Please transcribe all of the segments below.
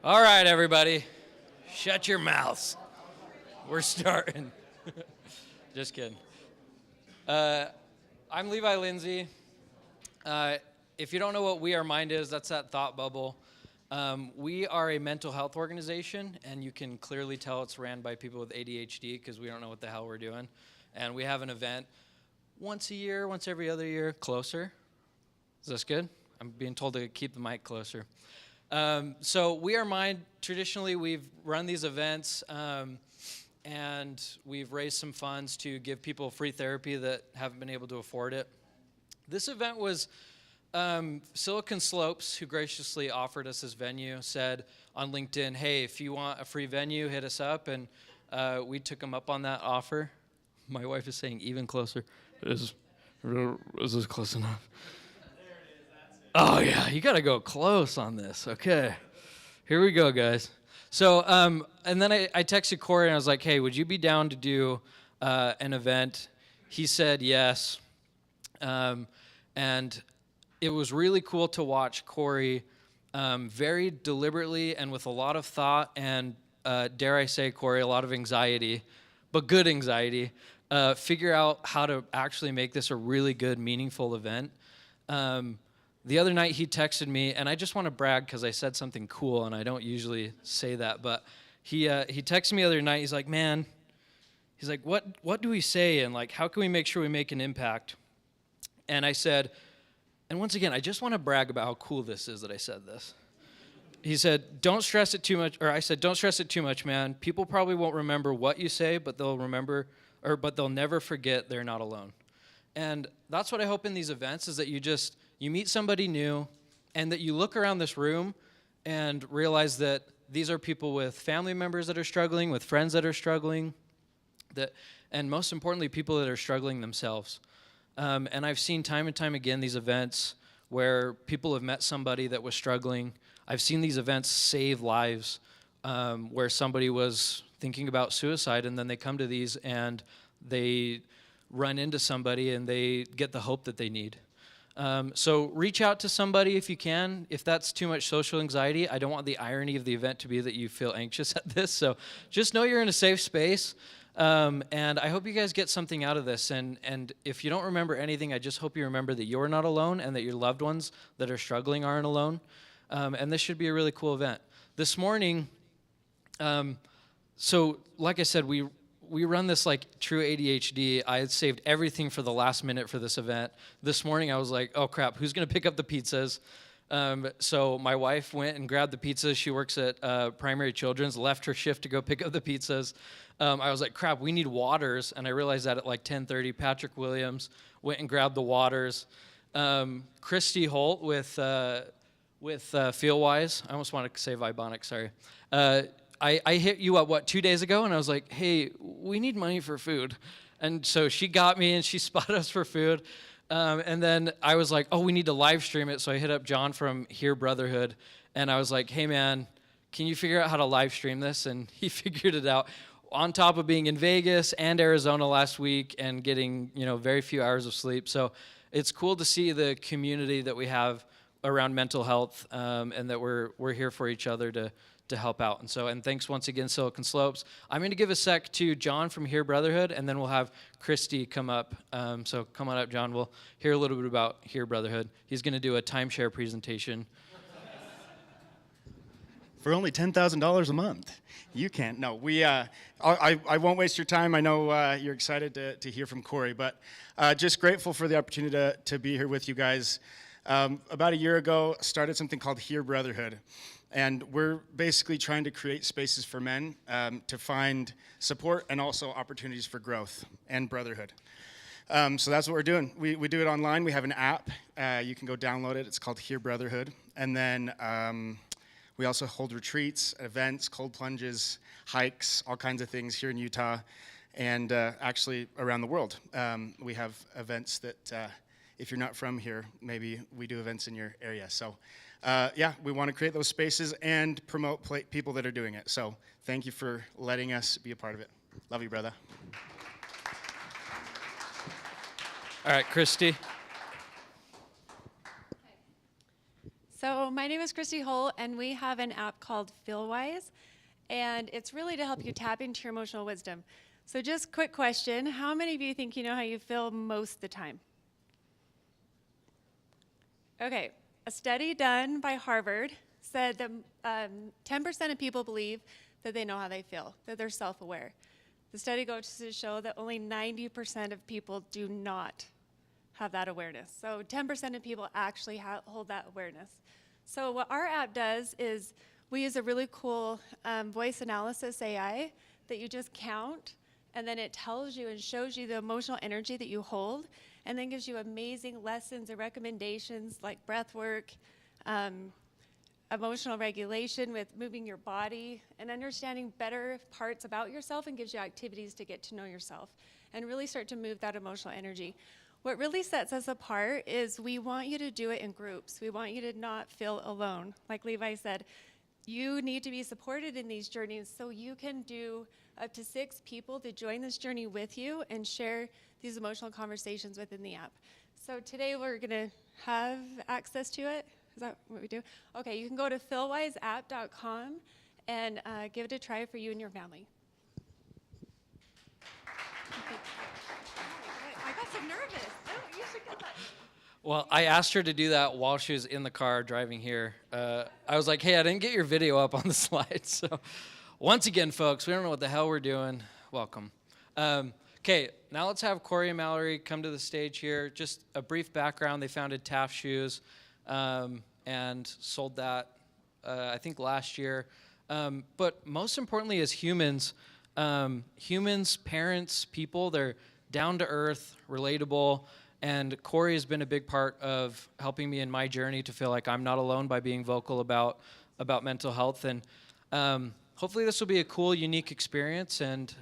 All right, everybody, shut your mouths. We're starting. Just kidding. I'm Levi Lindsay. If you don't know what We Are Mind is, that's that thought bubble. We are a mental health organization, and you can clearly tell it's ran by people with ADHD because we don't know what the hell we're doing. And we have an event once a year, once every other year, closer. Is this good? I'm being told to keep the mic closer. So We Are Mind, traditionally we've run these events and we've raised some funds to give people free therapy that haven't been able to afford it. This event was Silicon Slopes, who graciously offered us this venue, said on LinkedIn, hey, if you want a free venue, hit us up, and we took them up on that offer. My wife is saying even closer. Is this close enough? Oh, yeah, you got to go close on this. Okay. Here we go, guys. So, and then I texted Kory, and I was like, hey, would you be down to do an event? He said yes. And it was really cool to watch Kory very deliberately and with a lot of thought and, dare I say, Kory, a lot of anxiety, but good anxiety, figure out how to actually make this a really good, meaningful event. The other night he texted me, and I just want to brag because I said something cool, and I don't usually say that, but he texted me the other night. He's like, man, he's like, what do we say, and like, how can we make sure we make an impact? And I said, and once again, I just want to brag about how cool this is that I said this. He said, don't stress it too much, or I said, don't stress it too much, man. People probably won't remember what you say, but they'll never forget they're not alone. And that's what I hope in these events is that you meet somebody new and that you look around this room and realize that these are people with family members that are struggling, with friends that are struggling, and most importantly, people that are struggling themselves. And I've seen time and time again these events where people have met somebody that was struggling. I've seen these events save lives where somebody was thinking about suicide and then they come to these and they run into somebody and they get the hope that they need. So reach out to somebody if you can. If that's too much social anxiety, I don't want the irony of the event to be that you feel anxious at this. So just know you're in a safe space. And I hope you guys get something out of this. And if you don't remember anything, I just hope you remember that you're not alone and that your loved ones that are struggling aren't alone. And this should be a really cool event. This morning, so like I said, we run this like true ADHD. I had saved everything for the last minute for this event. This morning I was like, oh crap, who's gonna pick up the pizzas? So my wife went and grabbed the pizzas. She works at Primary Children's, left her shift to go pick up the pizzas. I was like, crap, we need waters. And I realized that at like 10:30, Patrick Williams went and grabbed the waters. Christy Holt with FeelWise, I almost want to say Vibonic, sorry. I hit you up, 2 days ago? And I was like, hey, we need money for food. And so she got me and she spotted us for food. And then I was like, oh, we need to live stream it. So I hit up John from Heare Brotherhood. And I was like, hey, man, can you figure out how to live stream this? And he figured it out. On top of being in Vegas and Arizona last week and getting, very few hours of sleep. So it's cool to see the community that we have around mental health and that we're here for each other to help out. And thanks once again, Silicon Slopes. I'm going to give a sec to John from Heare Brotherhood, and then we'll have Christy come up. So come on up, John. We'll hear a little bit about Heare Brotherhood. He's going to do a timeshare presentation. For only $10,000 a month. You can't. No, I won't waste your time. I know you're excited to hear from Kory, but just grateful for the opportunity to be here with you guys. About a year ago, started something called Heare Brotherhood. And we're basically trying to create spaces for men to find support and also opportunities for growth and brotherhood. So that's what we're doing. We do it online. We have an app. You can go download it. It's called Heare Brotherhood. And then we also hold retreats, events, cold plunges, hikes, all kinds of things here in Utah and actually around the world. We have events that if you're not from here, maybe we do events in your area. So we want to create those spaces and promote people that are doing it. So thank you for letting us be a part of it. Love you, brother. All right, Christy. So my name is Christy Hull, and we have an app called FeelWise, and it's really to help you tap into your emotional wisdom. So just quick question, how many of you think you know how you feel most of the time? Okay, a study done by Harvard said that 10% of people believe that they know how they feel, that they're self-aware. The study goes to show that only 90% of people do not have that awareness. So 10% of people actually hold that awareness. So what our app does is we use a really cool voice analysis AI that you just count, and then it tells you and shows you the emotional energy that you hold, and then gives you amazing lessons and recommendations like breath work, emotional regulation with moving your body, and understanding better parts about yourself, and gives you activities to get to know yourself and really start to move that emotional energy. What really sets us apart is we want you to do it in groups. We want you to not feel alone. Like Levi said, you need to be supported in these journeys, so you can do up to 6 people to join this journey with you and share these emotional conversations within the app. So today we're going to have access to it. Is that what we do? Okay, you can go to feelwiseapp.com and give it a try for you and your family. I got so nervous. Oh, you should get that. Well, I asked her to do that while she was in the car driving here. I was like, hey, I didn't get your video up on the slide. So once again, folks, we don't know what the hell we're doing. Welcome. Okay, now let's have Kory and Mallory come to the stage here. Just a brief background. They founded TAFT shoes and sold that, I think, last year. But most importantly, as humans, parents, people, they're down to earth, relatable. And Kory has been a big part of helping me in my journey to feel like I'm not alone by being vocal about mental health. And hopefully this will be a cool, unique experience, and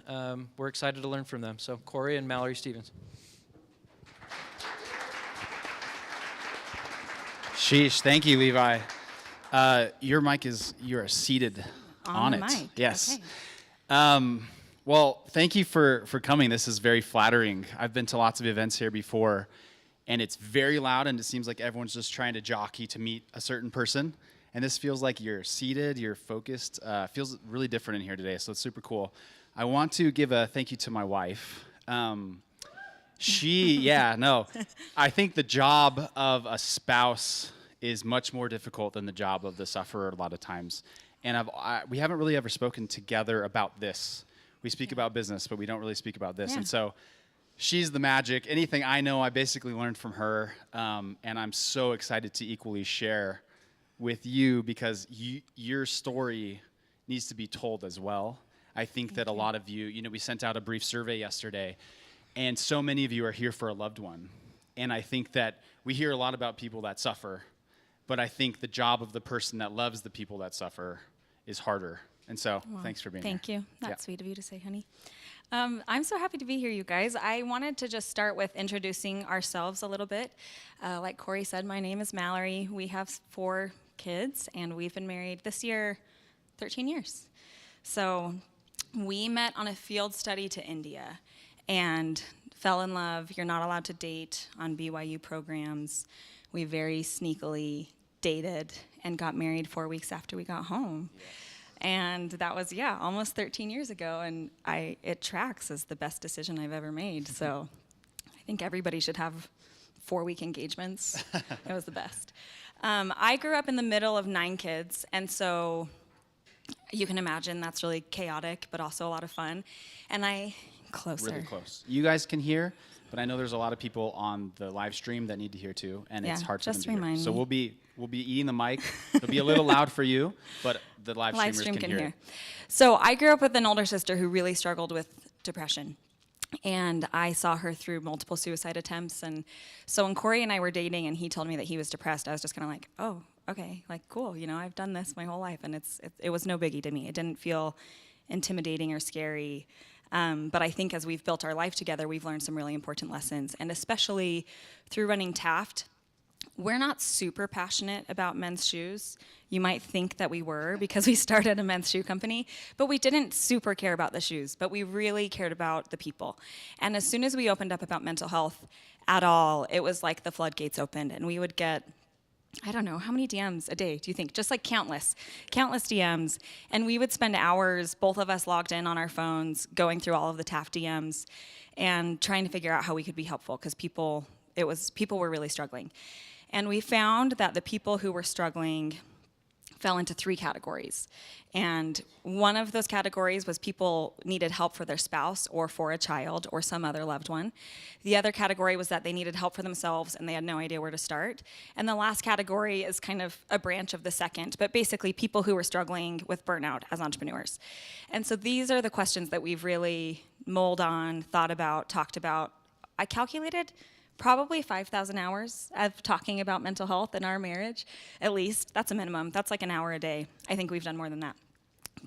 we're excited to learn from them. So Kory and Mallory Stevens. Sheesh, thank you, Levi. Your mic is, you're seated on it. Mic. Yes. Okay. Well, thank you for coming. This is very flattering. I've been to lots of events here before, and it's very loud, and it seems like everyone's just trying to jockey to meet a certain person. And this feels like you're seated, you're focused. Feels really different in here today, so it's super cool. I want to give a thank you to my wife. I think the job of a spouse is much more difficult than the job of the sufferer a lot of times. And we haven't really ever spoken together about this. We speak about business, but we don't really speak about this. Yeah. And so she's the magic. Anything I know, I basically learned from her. And I'm so excited to equally share with you, because your story needs to be told as well. I think that a lot of you, we sent out a brief survey yesterday, and so many of you are here for a loved one. And I think that we hear a lot about people that suffer, but I think the job of the person that loves the people that suffer is harder. And so thanks for being here. Thank you. That's Yeah. sweet of you to say, honey. I'm so happy to be here, you guys. I wanted to just start with introducing ourselves a little bit. Like Kory said, my name is Mallory. We have 4 kids, and we've been married this year 13 years. So we met on a field study to India and fell in love. You're not allowed to date on BYU programs. We very sneakily dated and got married 4 weeks after we got home. Yes. And that was, almost 13 years ago, and it tracks as the best decision I've ever made. So I think everybody should have 4-week engagements. It was the best. I grew up in the middle of 9 kids, and so you can imagine that's really chaotic, but also a lot of fun. And closer. Really close. You guys can hear, but I know there's a lot of people on the live stream that need to hear too, and it's hard for them to hear. Remind So me. we'll be eating the mic. It'll be a little loud for you, but the live streamers can hear it. So I grew up with an older sister who really struggled with depression. And I saw her through multiple suicide attempts. And so when Kory and I were dating and he told me that he was depressed, I was just kind of like, oh, okay, like, cool. I've done this my whole life. And it was no biggie to me. It didn't feel intimidating or scary. But I think as we've built our life together, we've learned some really important lessons. And especially through running TAFT, we're not super passionate about men's shoes. You might think that we were because we started a men's shoe company, but we didn't super care about the shoes, but we really cared about the people. And as soon as we opened up about mental health at all, it was like the floodgates opened, and we would get I don't know, how many DMs a day do you think? Just like countless DMs. And we would spend hours, both of us logged in on our phones, going through all of the TAFT DMs and trying to figure out how we could be helpful, because people were really struggling. And we found that the people who were struggling fell into 3 categories. And one of those categories was people needed help for their spouse or for a child or some other loved one. The other category was that they needed help for themselves and they had no idea where to start. And the last category is kind of a branch of the second, but basically people who were struggling with burnout as entrepreneurs. And so these are the questions that we've really mulled on, thought about, talked about. I calculated probably 5,000 hours of talking about mental health in our marriage, at least. That's a minimum. That's like an hour a day. I think we've done more than that.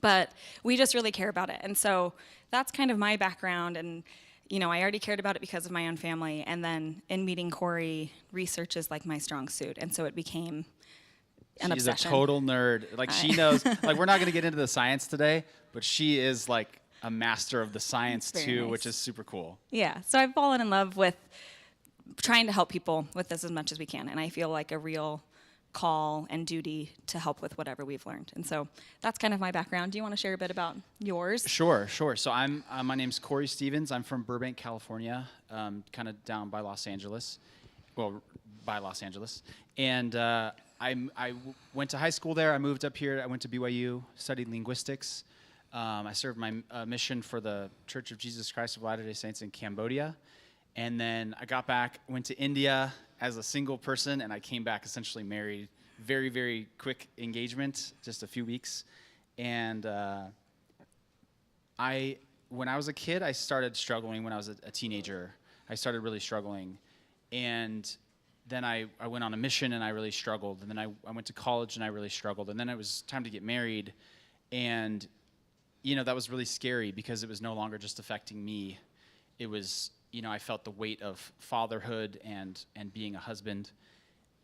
But we just really care about it. And so that's kind of my background. And, you know, I already cared about it because of my own family. And then in meeting Kory, research is like my strong suit. And so it became an obsession. She's a total nerd. Like, she knows, like, we're not going to get into the science today, but she is like a master of the science too, nice. Which is super cool. Yeah. So I've fallen in love with trying to help people with this as much as we can. And I feel like a real call and duty to help with whatever we've learned. And so that's kind of my background. Do you want to share a bit about yours? Sure. So my name's Kory Stevens. I'm from Burbank, California, kind of down by Los Angeles. Well, by Los Angeles. And I went to high school there. I moved up here. I went to BYU, studied linguistics. I served my mission for the Church of Jesus Christ of Latter-day Saints in Cambodia. And then I got back, went to India as a single person, and I came back essentially married. Very, very quick engagement, just a few weeks. And when I was a kid, I started struggling. When I was a teenager, I started really struggling. And then I went on a mission, and I really struggled. And then I went to college, and I really struggled. And then it was time to get married. And, you know, that was really scary because it was no longer just affecting me. It was, you know, I felt the weight of fatherhood and being a husband.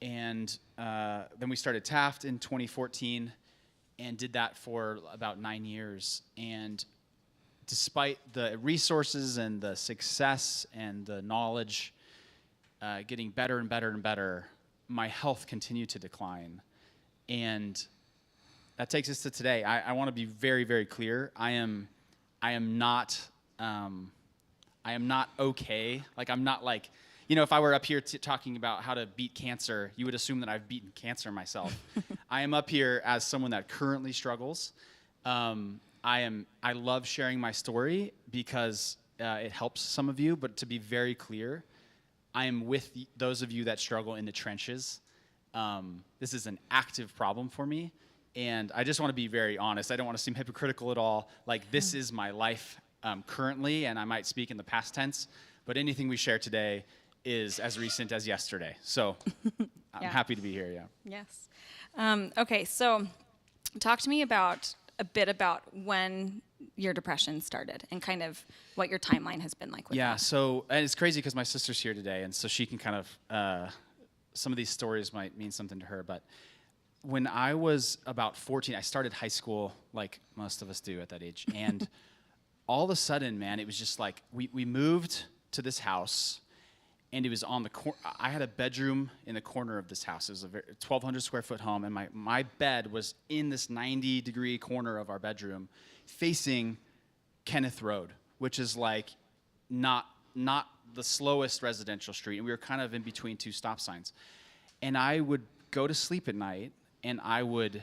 And then we started TAFT in 2014 and did that for about 9 years. And despite the resources and the success and the knowledge getting better and better and better, my health continued to decline. And that takes us to today. I want to be very, very clear. I am not okay. Like, I'm not like, you know, if I were up here talking about how to beat cancer, you would assume that I've beaten cancer myself. I am up here as someone that currently struggles. I love sharing my story because it helps some of you, but to be very clear, I am with those of you that struggle in the trenches. This is an active problem for me, and I just want to be very honest. I don't want to seem hypocritical at all. Like, this is my life currently, and I might speak in the past tense, but anything we share today is as recent as yesterday. So I'm happy to be here, yeah. Yes. Okay, so talk to me a bit about when your depression started and kind of what your timeline has been like with that. So, and it's crazy because my sister's here today, and so she can kind of, some of these stories might mean something to her, but when I was about 14, I started high school like most of us do at that age, and all of a sudden, man, it was just like, we moved to this house, and it was on the corner. I had a bedroom in the corner of this house. It was a 1,200 square foot home, and my bed was in this 90-degree corner of our bedroom, facing Kenneth Road, which is like not the slowest residential street, and we were kind of in between 2 stop signs. And I would go to sleep at night, and I would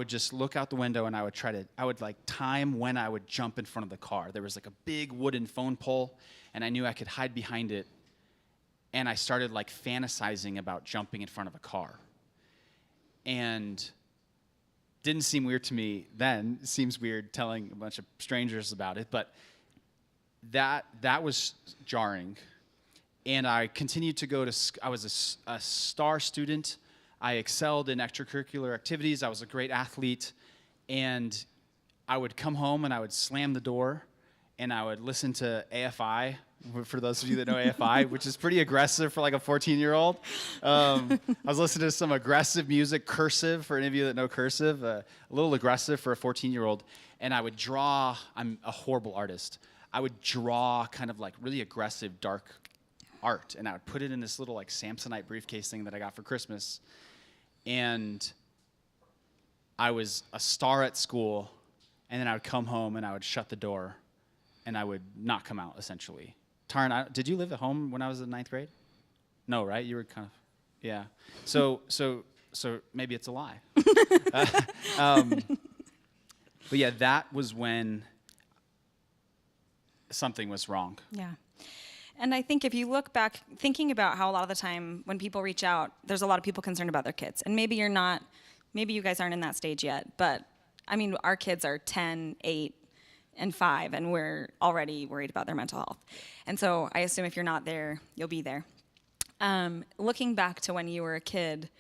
just look out the window, and I would like time when I would jump in front of the car. There was like a big wooden phone pole, and I knew I could hide behind it. And I started like fantasizing about jumping in front of a car. And didn't seem weird to me then. It seems weird telling a bunch of strangers about it, but that was jarring. And I continued to go to, I was a star student. I excelled in extracurricular activities. I was a great athlete. And I would come home and I would slam the door and I would listen to AFI, for those of you that know AFI, which is pretty aggressive for like a 14-year-old. I was listening to some aggressive music, cursive, for any of you that know cursive, a little aggressive for a 14-year-old. And I would draw, I'm a horrible artist. I would draw kind of like really aggressive, dark art, and I would put it in this little like Samsonite briefcase thing that I got for Christmas. And I was a star at school, and then I would come home and I would shut the door, and I would not come out, essentially. Taryn, did you live at home when I was in 9th grade? No, right? You were kind of, yeah. So maybe it's a lie. But yeah, that was when something was wrong. Yeah. And I think if you look back, thinking about how a lot of the time when people reach out, there's a lot of people concerned about their kids. And maybe you guys aren't in that stage yet, but I mean, our kids are 10, 8, and 5, and we're already worried about their mental health. And so I assume if you're not there, you'll be there. Looking back to when you were a kid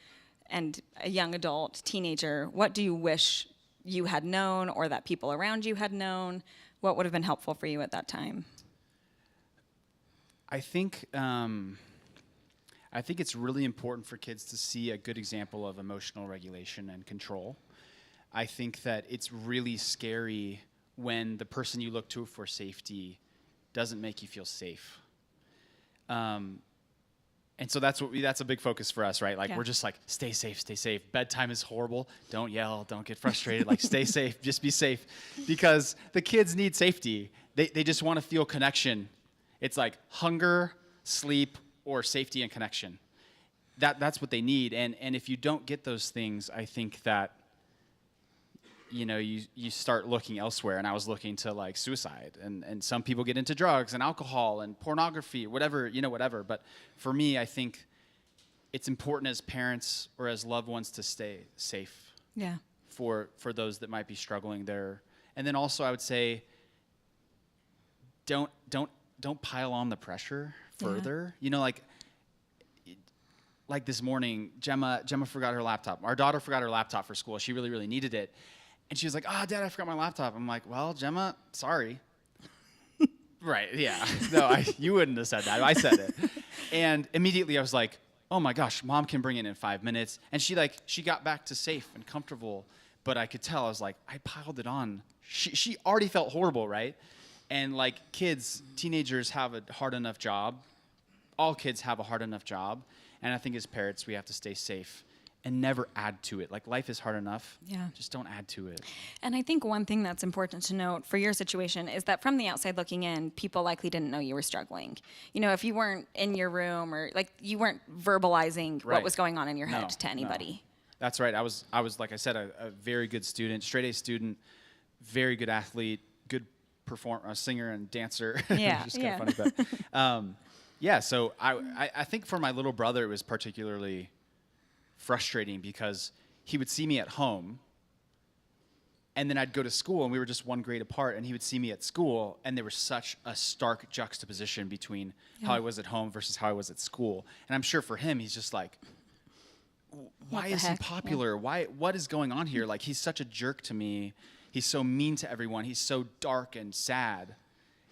and a young adult, teenager, what do you wish you had known or that people around you had known? What would have been helpful for you at that time? I think it's really important for kids to see a good example of emotional regulation and control. I think that it's really scary when the person you look to for safety doesn't make you feel safe. And so that's a big focus for us, right? Like, yeah. We're just like, stay safe, stay safe. Bedtime is horrible. Don't yell, don't get frustrated. Like, stay safe, just be safe. Because the kids need safety. They just want to feel connection. It's like hunger, sleep, or safety and connection. That's what they need. And if you don't get those things, I think that, you start looking elsewhere. And I was looking to like suicide, and some people get into drugs and alcohol and pornography, whatever. But for me, I think it's important as parents or as loved ones to stay safe. Yeah. For those that might be struggling there. And then also I would say, don't pile on the pressure further. Yeah. Like this morning, Gemma forgot her laptop. Our daughter forgot her laptop for school. She really, really needed it. And she was like, Dad, I forgot my laptop. I'm like, well, Gemma, sorry. Right, yeah. No, you wouldn't have said that. I said it. And immediately I was like, oh my gosh, Mom can bring it in 5 minutes. And she got back to safe and comfortable. But I could tell, I was like, I piled it on. She already felt horrible, right? And like teenagers have a hard enough job. All kids have a hard enough job. And I think as parents, we have to stay safe and never add to it. Like, life is hard enough. Yeah. Just don't add to it. And I think one thing that's important to note for your situation is that from the outside looking in, people likely didn't know you were struggling. If you weren't in your room or like you weren't verbalizing what was going on in your head to anybody. No. That's right. I was like I said, a very good student, straight A student, very good athlete, good performer, singer and dancer. Yeah. Just kind of funny, but so I think for my little brother, it was particularly frustrating because he would see me at home and then I'd go to school and we were just one grade apart, and he would see me at school and there was such a stark juxtaposition between how I was at home versus how I was at school. And I'm sure for him, he's just like, why is he popular? Yeah. What is going on here? Like, he's such a jerk to me. He's so mean to everyone. He's so dark and sad.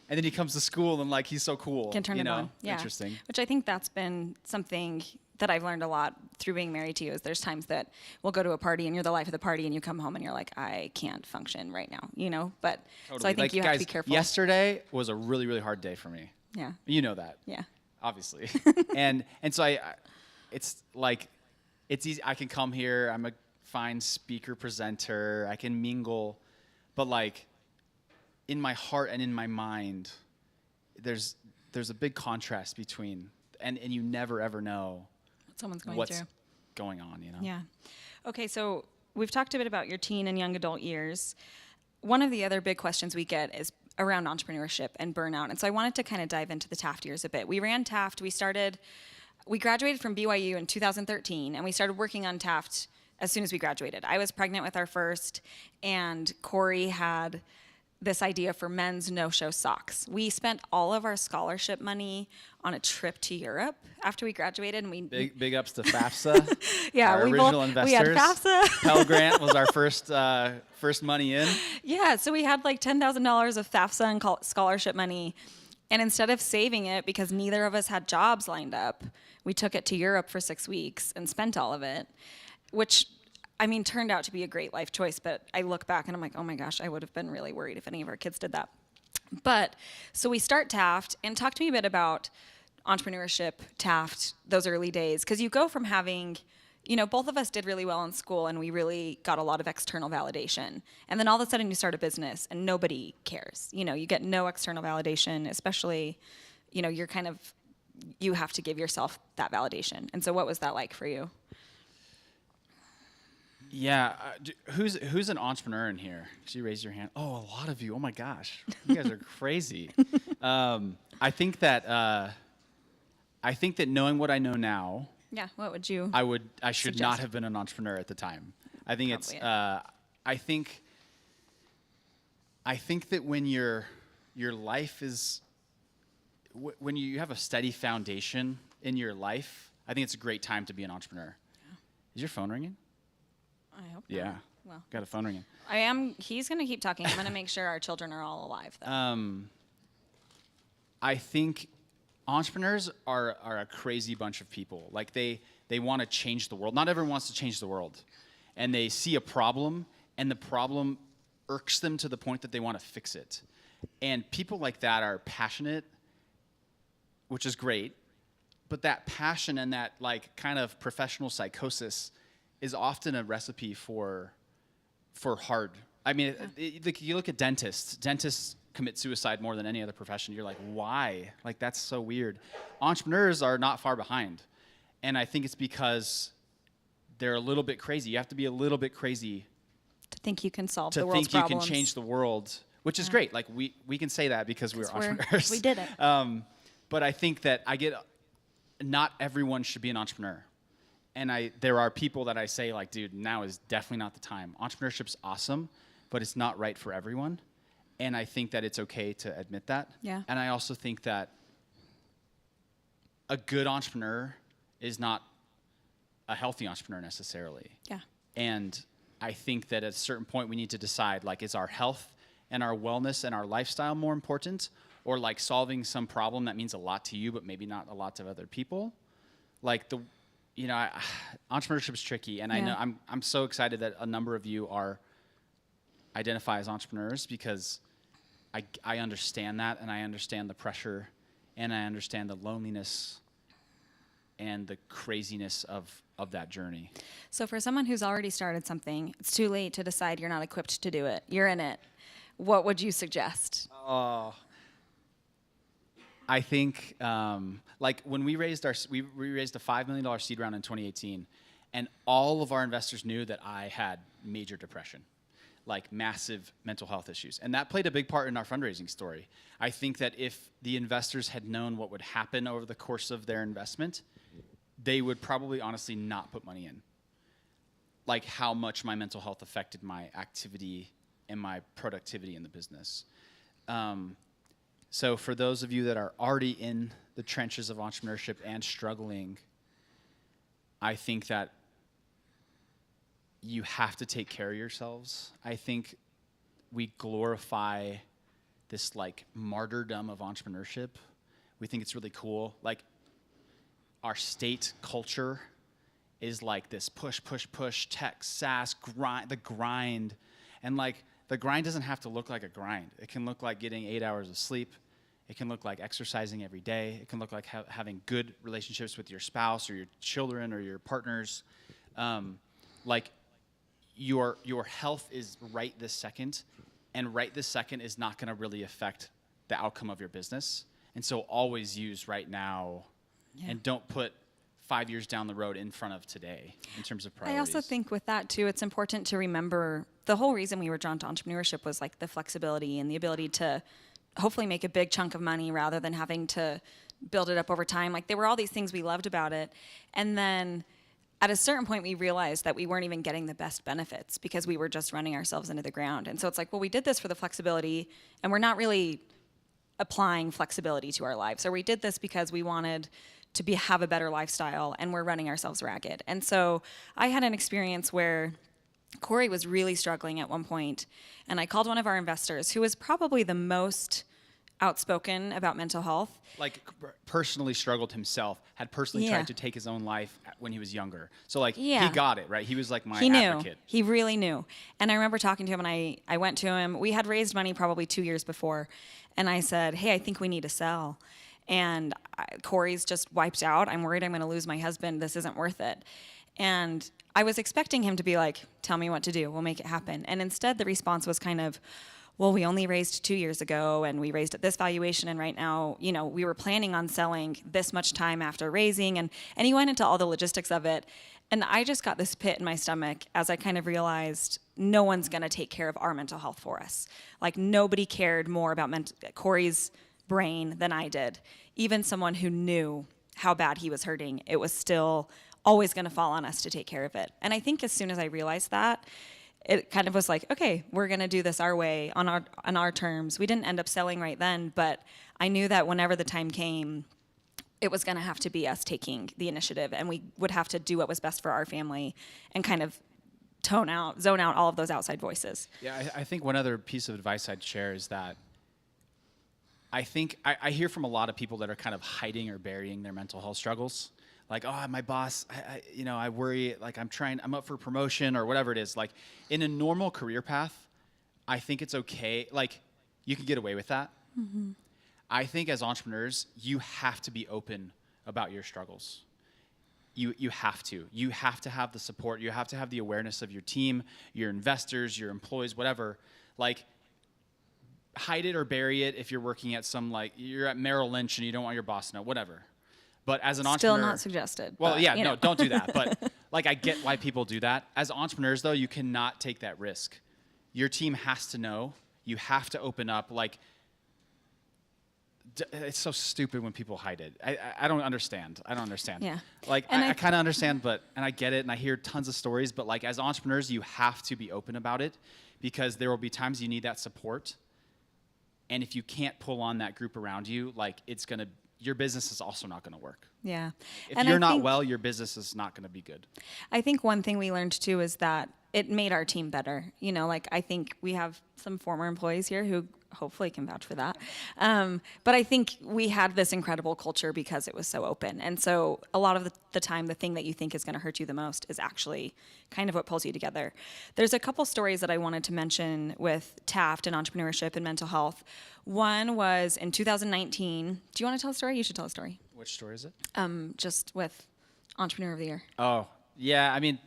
And then he comes to school and like, he's so cool. Can turn it on. Yeah. Interesting. Which I think that's been something that I've learned a lot through being married to you. Is there's times that we'll go to a party and you're the life of the party and you come home and you're like, I can't function right now, but totally. So I think you have to be careful. Yesterday was a really, really hard day for me. Yeah. You know that. Yeah. Obviously. and so it's like, it's easy. I can come here. I'm a fine speaker presenter. I can mingle, but like in my heart and in my mind, there's a big contrast between, and you never ever know someone's going what's through. going on, Yeah. Okay, so we've talked a bit about your teen and young adult years. One of the other big questions we get is around entrepreneurship and burnout. And so I wanted to kind of dive into the TAFT years a bit. We ran TAFT. We graduated from BYU in 2013, and we started working on TAFT as soon as we graduated. I was pregnant with our first, and Kory had this idea for men's no-show socks. We spent all of our scholarship money on a trip to Europe after we graduated, and we big ups to FAFSA. Yeah, our original investors. We had FAFSA. Pell Grant was our first money in. Yeah, so we had like $10,000 of FAFSA and scholarship money, and instead of saving it because neither of us had jobs lined up, we took it to Europe for 6 weeks and spent all of it, which turned out to be a great life choice, but I look back and I'm like, oh my gosh, I would have been really worried if any of our kids did that. But, so we start TAFT, and talk to me a bit about entrepreneurship, TAFT, those early days? Because you go from having, both of us did really well in school and we really got a lot of external validation. And then all of a sudden you start a business and nobody cares. You get no external validation, especially, you have to give yourself that validation. And so what was that like for you? Yeah, who's an entrepreneur in here? Could you raise your hand? Oh, a lot of you. Oh my gosh, you guys are crazy. I think that knowing what I know now, Yeah, what would you? I should suggest? not have been an entrepreneur at the time. I think Probably. I think that when your life is when you have a steady foundation in your life, I think it's a great time to be an entrepreneur. Yeah. Is your phone ringing? I hope not. Yeah. Well, Got a phone ringing. he's going to keep talking. I'm going to make sure our children are all alive, though. I think entrepreneurs are a crazy bunch of people. Like they want to change the world. Not everyone wants to change the world. And they see a problem, and the problem irks them to the point that they want to fix it. And people like that are passionate, which is great. But that passion and that like kind of professional psychosis is often a recipe for hard. I mean, you look at dentists. Dentists commit suicide more than any other profession. You're like, why? Like, that's so weird. Entrepreneurs are not far behind. And I think it's because they're a little bit crazy. You have to be a little bit crazy To think you can solve to the world's think you problems. can change the world, which is great. Like, we can say that because we're entrepreneurs. We did it. But I think that not everyone should be an entrepreneur. And there are people that I say, like, dude, now is definitely not the time. Entrepreneurship's awesome, but it's not right for everyone. And I think that it's okay to admit that. Yeah. And I also think that a good entrepreneur is not a healthy entrepreneur necessarily. Yeah. And I think that at a certain point we need to decide, like, is our health and our wellness and our lifestyle more important, or like solving some problem that means a lot to you but maybe not a lot to other people? Like entrepreneurship is tricky, and I know I'm so excited that a number of you identify as entrepreneurs, because I understand that, and I understand the pressure, and I understand the loneliness and the craziness of that journey. So for someone who's already started something, it's too late to decide you're not equipped to do it. You're in it. What would you suggest? I think like when we raised a $5 million seed round in 2018, and all of our investors knew that I had major depression, like massive mental health issues. And that played a big part in our fundraising story. I think that if the investors had known what would happen over the course of their investment, they would probably honestly not put money in. Like how much my mental health affected my activity and my productivity in the business. So for those of you that are already in the trenches of entrepreneurship and struggling, I think that you have to take care of yourselves. I think we glorify this like martyrdom of entrepreneurship. We think it's really cool. Like our state culture is like this push, tech, SaaS, the grind. And like the grind doesn't have to look like a grind. It can look like getting 8 hours of sleep. It can look like exercising every day. It can look like having good relationships with your spouse or your children or your partners. Like your health is right this second, and right this second is not going to really affect the outcome of your business. And so always use right now, and don't put 5 years down the road in front of today in terms of priorities. I also think with that too, it's important to remember the whole reason we were drawn to entrepreneurship was like the flexibility and the ability to hopefully make a big chunk of money rather than having to build it up over time. Like there were all these things we loved about it. And then at a certain point we realized that we weren't even getting the best benefits because we were just running ourselves into the ground. And so it's like, well, we did this for the flexibility and we're not really applying flexibility to our lives. Or we did this because we wanted to have a better lifestyle and we're running ourselves ragged. And so I had an experience where Kory was really struggling at one point, and I called one of our investors who was probably the most outspoken about mental health. Like personally struggled himself, had personally tried to take his own life when he was younger. So like he got it, right? He was like my advocate. He really knew. And I remember talking to him, and I went to him. We had raised money probably 2 years before, and I said, hey, I think we need to sell. and Kory's just wiped out. I'm worried I'm going to lose my husband. This isn't worth it. And I was expecting him to be like, tell me what to do. We'll make it happen. And instead, the response was kind of, well, we only raised 2 years ago, and we raised at this valuation, and right now, we were planning on selling this much time after raising, and he went into all the logistics of it. And I just got this pit in my stomach as I kind of realized no one's going to take care of our mental health for us. Like, nobody cared more about Kory's brain than I did. Even someone who knew how bad he was hurting, it was still always going to fall on us to take care of it. And I think as soon as I realized that, it kind of was like, okay, we're going to do this our way, on our terms. We didn't end up selling right then, but I knew that whenever the time came, it was going to have to be us taking the initiative, and we would have to do what was best for our family and kind of zone out all of those outside voices. Yeah, I think one other piece of advice I'd share is that I think I hear from a lot of people that are kind of hiding or burying their mental health struggles. Like, oh, my boss, I worry, like I'm up for promotion or whatever it is. Like, in a normal career path, I think it's okay. Like, you can get away with that. Mm-hmm. I think as entrepreneurs, you have to be open about your struggles. You have to. You have to have the support. You have to have the awareness of your team, your investors, your employees, whatever. Like, hide it or bury it if you're working at you're at Merrill Lynch and you don't want your boss to know, whatever. But as an entrepreneur... Still not suggested. Well, but, yeah, no, don't do that. But, I get why people do that. As entrepreneurs, though, you cannot take that risk. Your team has to know. You have to open up. It's so stupid when people hide it. I don't understand. Yeah. I kind of understand, and I get it, and I hear tons of stories, but, as entrepreneurs, you have to be open about it, because there will be times you need that support. And if you can't pull on that group around you, your business is also not going to work. Yeah. If you're not well, your business is not going to be good. I think one thing we learned too is that it made our team better. I think we have some former employees here who hopefully can vouch for that. But I think we had this incredible culture because it was so open. And so a lot of the time, the thing that you think is going to hurt you the most is actually kind of what pulls you together. There's a couple stories that I wanted to mention with TAFT and entrepreneurship and mental health. One was in 2019. Do you want to tell a story? You should tell a story. Which story is it? Just with Entrepreneur of the Year. Oh, yeah. I mean,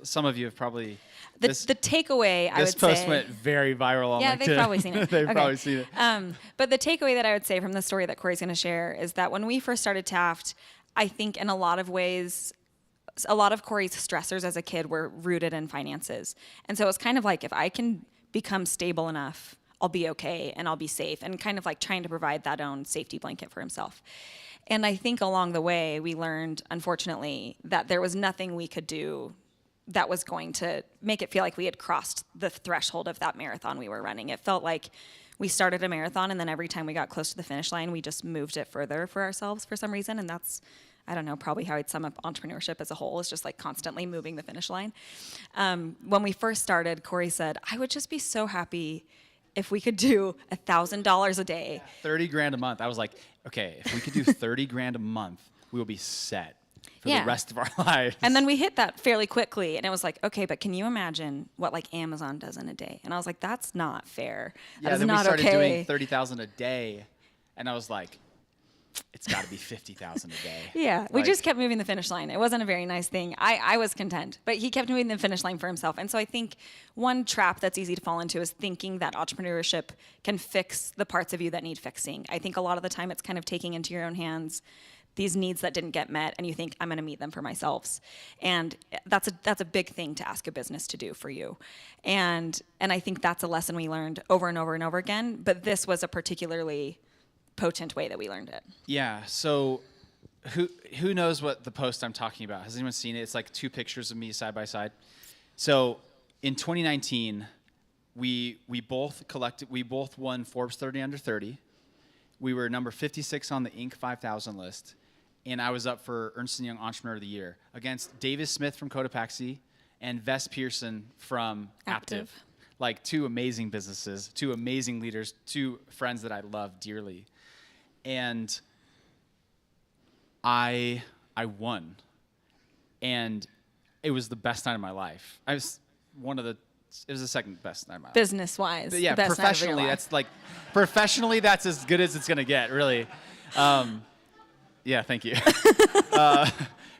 some of you have probably... The takeaway, I would say... This post went very viral on LinkedIn. Yeah, they've probably seen it. They've probably seen it. But the takeaway that I would say from the story that Kory's going to share is that when we first started TAFT, I think in a lot of ways, a lot of Kory's stressors as a kid were rooted in finances. And so it was kind of like, if I can become stable enough, I'll be okay and I'll be safe, and kind of like trying to provide that own safety blanket for himself. And I think along the way, we learned, unfortunately, that there was nothing we could do that was going to make it feel like we had crossed the threshold of that marathon we were running. It felt like we started a marathon, and then every time we got close to the finish line, we just moved it further for ourselves for some reason. And that's, I don't know, probably how I'd sum up entrepreneurship as a whole, is just constantly moving the finish line. When we first started, Kory said, I would just be so happy if we could do $1,000 a day. 30 grand a month. I was like, okay, if we could do 30 grand a month, we will be set for the rest of our lives. And then we hit that fairly quickly, and it was like, okay, but can you imagine what Amazon does in a day? And I was like, that's not fair. Yeah, that is then not we started okay. doing 30,000 a day, and I was like, it's got to be 50,000 a day. Yeah, we just kept moving the finish line. It wasn't a very nice thing. I was content, but he kept moving the finish line for himself. And so I think one trap that's easy to fall into is thinking that entrepreneurship can fix the parts of you that need fixing. I think a lot of the time it's kind of taking into your own hands these needs that didn't get met, and you think, I'm going to meet them for myself. And that's a big thing to ask a business to do for you. And I think that's a lesson we learned over and over and over again, but this was a particularly potent way that we learned it. Yeah, so who knows what the post I'm talking about? Has anyone seen it? It's like two pictures of me side by side. So in 2019, we both won Forbes 30 Under 30. We were number 56 on the Inc. 5000 list. And I was up for Ernst & Young Entrepreneur of the Year against Davis Smith from Cotopaxi and Vess Pearson from Aptiv. Like, two amazing businesses, two amazing leaders, two friends that I love dearly. And I won. And it was the best night of my life. It was the second best night of my life. Business-wise. But yeah, professionally, that's as good as it's going to get, really. Yeah, thank you.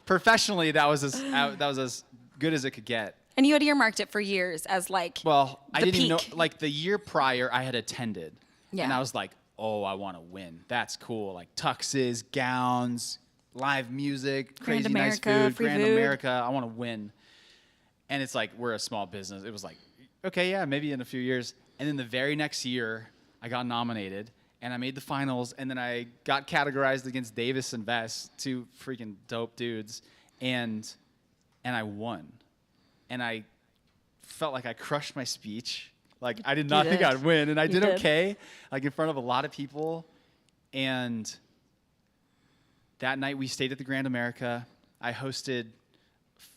Professionally, that was as good as it could get. And you had earmarked it for years as like Well, I the didn't even know, peak. like the year prior I had attended. Yeah. And I was like, oh, I want to win. That's cool. Like tuxes, gowns, live music, Grand crazy nice America, food, free Grand food. America. I want to win. And it's like, we're a small business. It was like, okay, yeah, maybe in a few years. And then the very next year, I got nominated and I made the finals. And then I got categorized against Davis and Vess, two freaking dope dudes. And I won. And I felt like I crushed my speech. Like, I did not think did. I'd win. And I You did did. okay, like in front of a lot of people. And that night we stayed at the Grand America. I hosted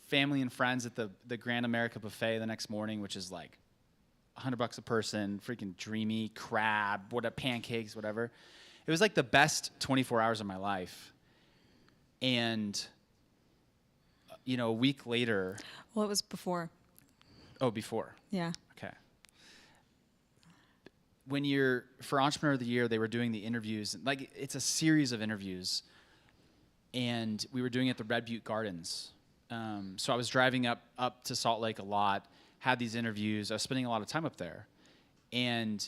family and friends at the Grand America buffet the next morning, which is like $100 a person, freaking dreamy, crab, pancakes, whatever. It was like the best 24 hours of my life. And, a week later. Well, it was before. Oh, before. Yeah. Okay. For Entrepreneur of the Year, they were doing the interviews. Like, it's a series of interviews. And we were doing it at the Red Butte Gardens. So I was driving up to Salt Lake a lot, had these interviews. I was spending a lot of time up there. And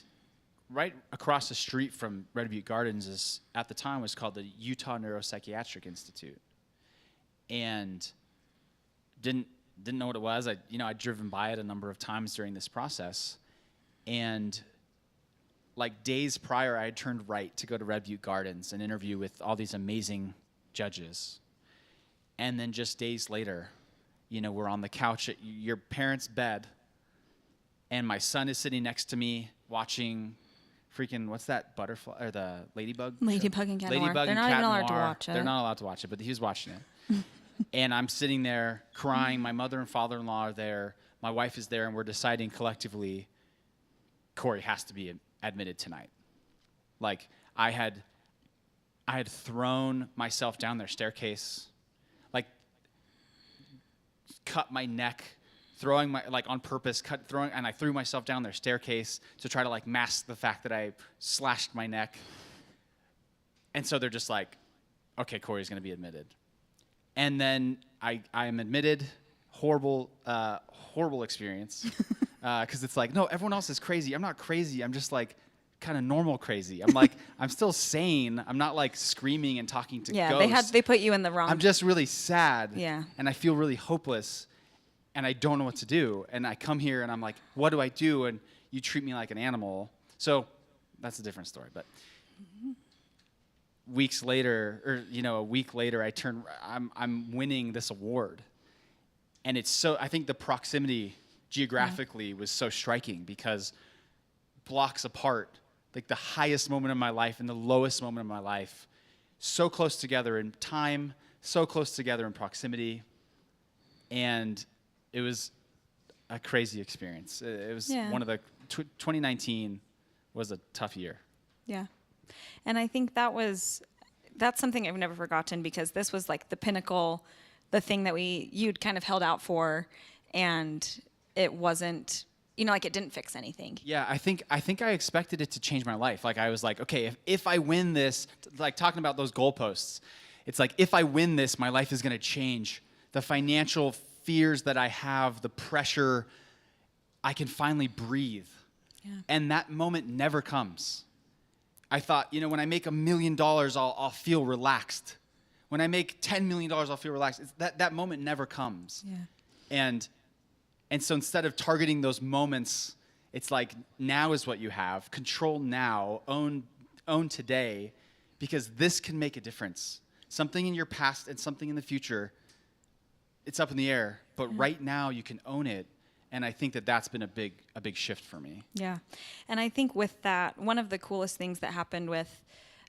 right across the street from Red Butte Gardens at the time was called the Utah Neuropsychiatric Institute. And didn't know what it was. I'd driven by it a number of times during this process. And like days prior, I had turned right to go to Red Butte Gardens and interview with all these amazing judges. And then just days later, we're on the couch at your parents' bed, and my son is sitting next to me watching freaking, what's that butterfly, or the ladybug? Ladybug and Cat Noir. Ladybug They're and not Cat even allowed to Noir. watch it. They're not allowed to watch it, but he was watching it. And I'm sitting there crying. My mother and father-in-law are there. My wife is there, and we're deciding collectively, Kory has to be admitted tonight. Like, I had thrown myself down their staircase, like cut my neck, on purpose, and I threw myself down their staircase to try to like mask the fact that I slashed my neck. And so they're just like, okay, Kory's gonna be admitted. And then I am admitted. Horrible experience. Because it's like, no, everyone else is crazy. I'm not crazy. I'm just like kind of normal crazy. I'm like, I'm still sane. I'm not like screaming and talking to ghosts. They put you in the wrong. I'm just really sad. Yeah. And I feel really hopeless. And I don't know what to do. And I come here and I'm like, what do I do? And you treat me like an animal. So that's a different story. But weeks later, or a week later, I'm winning this award. And it's so, I think the proximity geographically was so striking, because blocks apart, like the highest moment of my life and the lowest moment of my life, so close together in time, so close together in proximity. And it was a crazy experience. It was one of the, 2019 was a tough year. Yeah. And I think that's something I've never forgotten, because this was like the pinnacle, the thing that you'd kind of held out for, and it wasn't, like it didn't fix anything. Yeah, I think I expected it to change my life. Like, I was like, okay, if I win this, like talking about those goalposts, it's like, if I win this, my life is going to change. The financial fears that I have, the pressure, I can finally breathe. Yeah. And that moment never comes. I thought, when I make $1 million, I'll feel relaxed. When I make $10 million, I'll feel relaxed. That moment never comes. Yeah. And so instead of targeting those moments, it's like, now is what you have. Control now. Own today, because this can make a difference. Something in your past and something in the future, it's up in the air. But right now, you can own it. And I think that's been a big shift for me. Yeah. And I think with that, one of the coolest things that happened with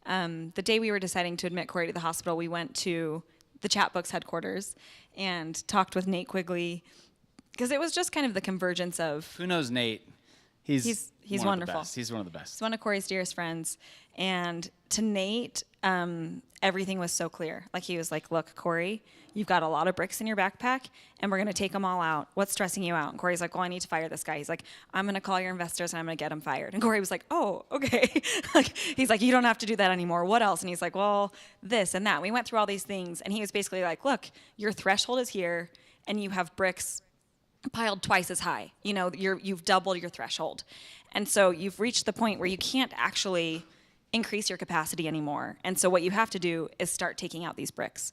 the day we were deciding to admit Kory to the hospital, we went to the Chatbooks headquarters and talked with Nate Quigley, because it was just kind of the convergence of... Who knows Nate? He's one of the wonderful. best. He's one of the best. He's one of Kory's dearest friends. And to Nate, everything was so clear. Like, he was like, look, Kory, you've got a lot of bricks in your backpack, and we're going to take them all out. What's stressing you out? And Kory's like, well, I need to fire this guy. He's like, I'm going to call your investors, and I'm going to get him fired. And Kory was like, oh, okay. Like, he's like, you don't have to do that anymore. What else? And he's like, well, this and that. We went through all these things, and he was basically like, look, your threshold is here, and you have bricks piled twice as high. You know, you've doubled your threshold. And so you've reached the point where you can't actually increase your capacity anymore. And so what you have to do is start taking out these bricks.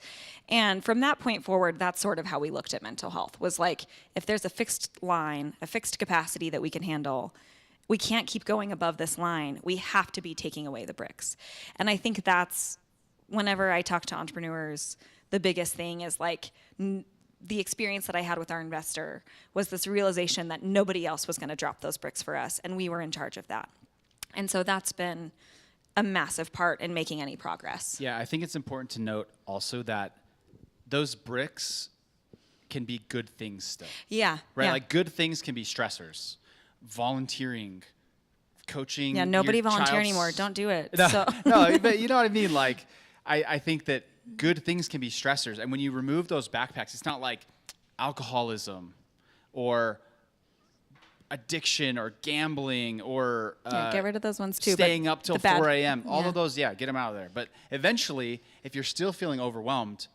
And from that point forward, that's sort of how we looked at mental health, was like, if there's a fixed line, a fixed capacity that we can handle, we can't keep going above this line. We have to be taking away the bricks. And I think that's, whenever I talk to entrepreneurs, the biggest thing is like, the experience that I had with our investor was this realization that nobody else was going to drop those bricks for us, and we were in charge of that. And so that's been a massive part in making any progress. Yeah, I think it's important to note also that those bricks can be good things still. Yeah. Right? Yeah. Like, good things can be stressors. Volunteering, coaching. Yeah, nobody your volunteer child's- anymore. Don't do it. No, So. no, but you know what I mean? Like, I think that good things can be stressors. And when you remove those backpacks, it's not like alcoholism or addiction or gambling or Yeah, get rid of those ones too. but staying up till the bad- 4 a.m. All yeah. of those, yeah, get them out of there. But eventually, if you're still feeling overwhelmed,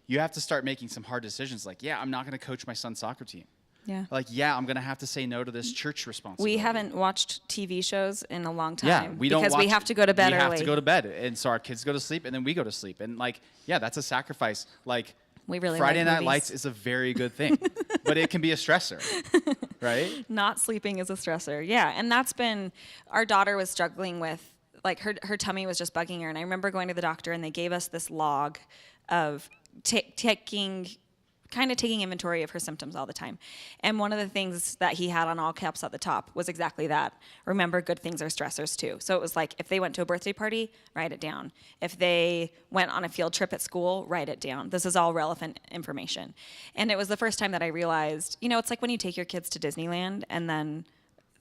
you have to start making some hard decisions. Like, yeah, I'm not going to coach my son's soccer team. Yeah. Like, yeah, I'm going to have to say no to this church responsibility. We haven't watched TV shows in a long time. Yeah, we don't because we watch- have to go to bed we early. have to go to bed, and so our kids go to sleep, and then we go to sleep, and like, yeah, that's a sacrifice. Like, We really Friday like Night movies. Lights is a very good thing, but it can be a stressor, right? Not sleeping is a stressor. Yeah, and that's been, our daughter was struggling with, like, her tummy was just bugging her, and I remember going to the doctor, and they gave us this log of taking inventory of her symptoms all the time. And one of the things that he had on all caps at the top was exactly that. Remember, good things are stressors too. So it was like, if they went to a birthday party, write it down. If they went on a field trip at school, write it down. This is all relevant information. And it was the first time that I realized, you know, it's like when you take your kids to Disneyland and then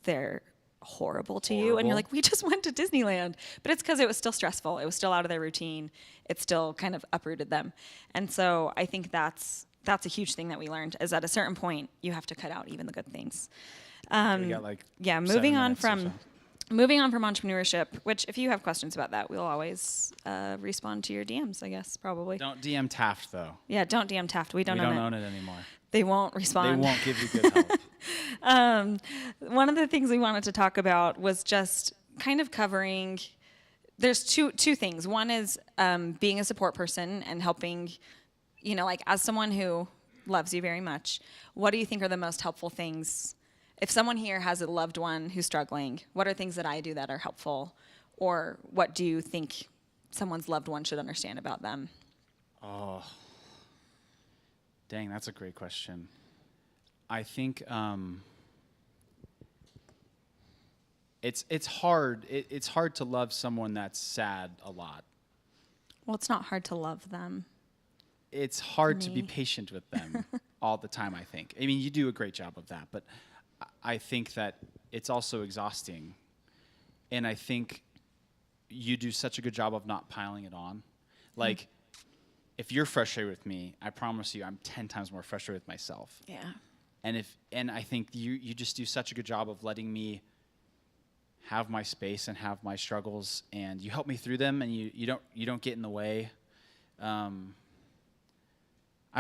they're horrible to you, and you're like, we just went to Disneyland. But it's because it was still stressful. It was still out of their routine. It still kind of uprooted them. And so I think that's a huge thing that we learned, is at a certain point you have to cut out even the good things. We got like Yeah, 7 moving on minutes or from entrepreneurship, which if you have questions about that, we'll always respond to your DMs, I guess, probably. Don't DM TAFT though. Yeah, don't DM TAFT. We don't own it anymore. They won't respond. They won't give you good help. One of the things we wanted to talk about was just kind of covering, there's two things. One is being a support person and helping, you know, like, as someone who loves you very much, what do you think are the most helpful things? If someone here has a loved one who's struggling, what are things that I do that are helpful? Or what do you think someone's loved one should understand about them? Oh, dang, that's a great question. I think it's hard. It's hard to love someone that's sad a lot. Well, it's not hard to love them. It's hard to be me. patient with them all the time, I think. I mean, you do a great job of that, but I think that it's also exhausting. And I think you do such a good job of not piling it on. Like, if you're frustrated with me, I promise you I'm 10 times more frustrated with myself. Yeah. And I think you just do such a good job of letting me have my space and have my struggles, and you help me through them, and you don't get in the way. I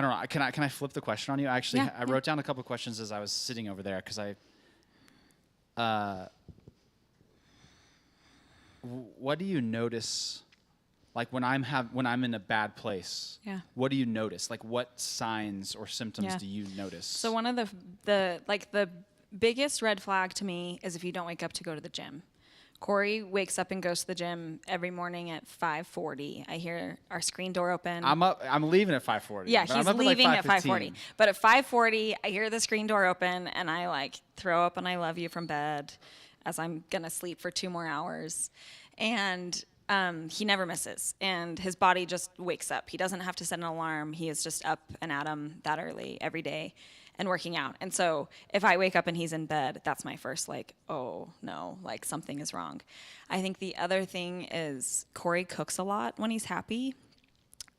don't know. Can I flip the question on you? Actually, Yeah, I wrote down a couple of questions as I was sitting over there, because what do you notice, like, when I'm in a bad place? Yeah. What do you notice? Like, what signs or symptoms Yeah. do you notice? So one of the biggest red flag to me is if you don't wake up to go to the gym. Kory wakes up and goes to the gym every morning at 5:40. I hear our screen door open. I'm leaving at 5:40. Yeah, but I'm he's up at, like, leaving at 5:15. 5:40. But at 5:40, I hear the screen door open, and I, like, throw up and I love you from bed as I'm gonna sleep for 2 more hours. And he never misses, and his body just wakes up. He doesn't have to set an alarm. He is just up and at 'em that early every day. and working out. And so if I wake up and he's in bed, that's my first like, oh no, like something is wrong. I think the other thing is Kory cooks a lot when he's happy,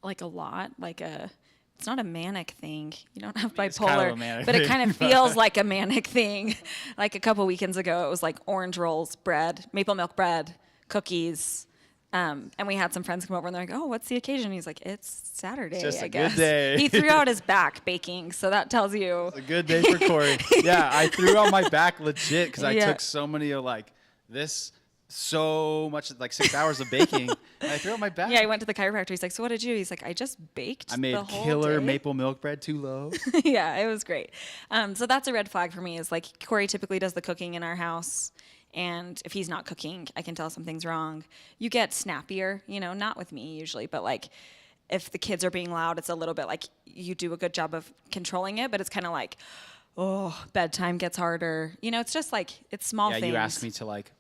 like a lot, like it's not a manic thing. You don't have it's kind of bipolar, a manic but it thing, kind of feels like a manic thing. Like a couple weekends ago, it was like orange rolls, bread, maple milk bread, cookies. And we had some friends come over and they're like, oh, what's the occasion? He's like, it's Saturday, Just I a guess. good day. He threw out his back baking, so that tells you. It's a good day for Kory. Yeah, I threw on my back legit because I Yeah. took so many of like this, so much, like 6 hours of baking. And I threw on my back. Yeah, he went to the chiropractor. He's like, so what did you do? He's like, I just baked I made the whole killer day. maple milk bread too low. Yeah, it was great. So that's a red flag for me is like Kory typically does the cooking in our house. And if he's not cooking, I can tell something's wrong. You get snappier, you know, not with me usually, but like if the kids are being loud, it's a little bit like you do a good job of controlling it, but it's kind of like, oh, bedtime gets harder. You know, it's just like, it's small Yeah, things. you asked me to like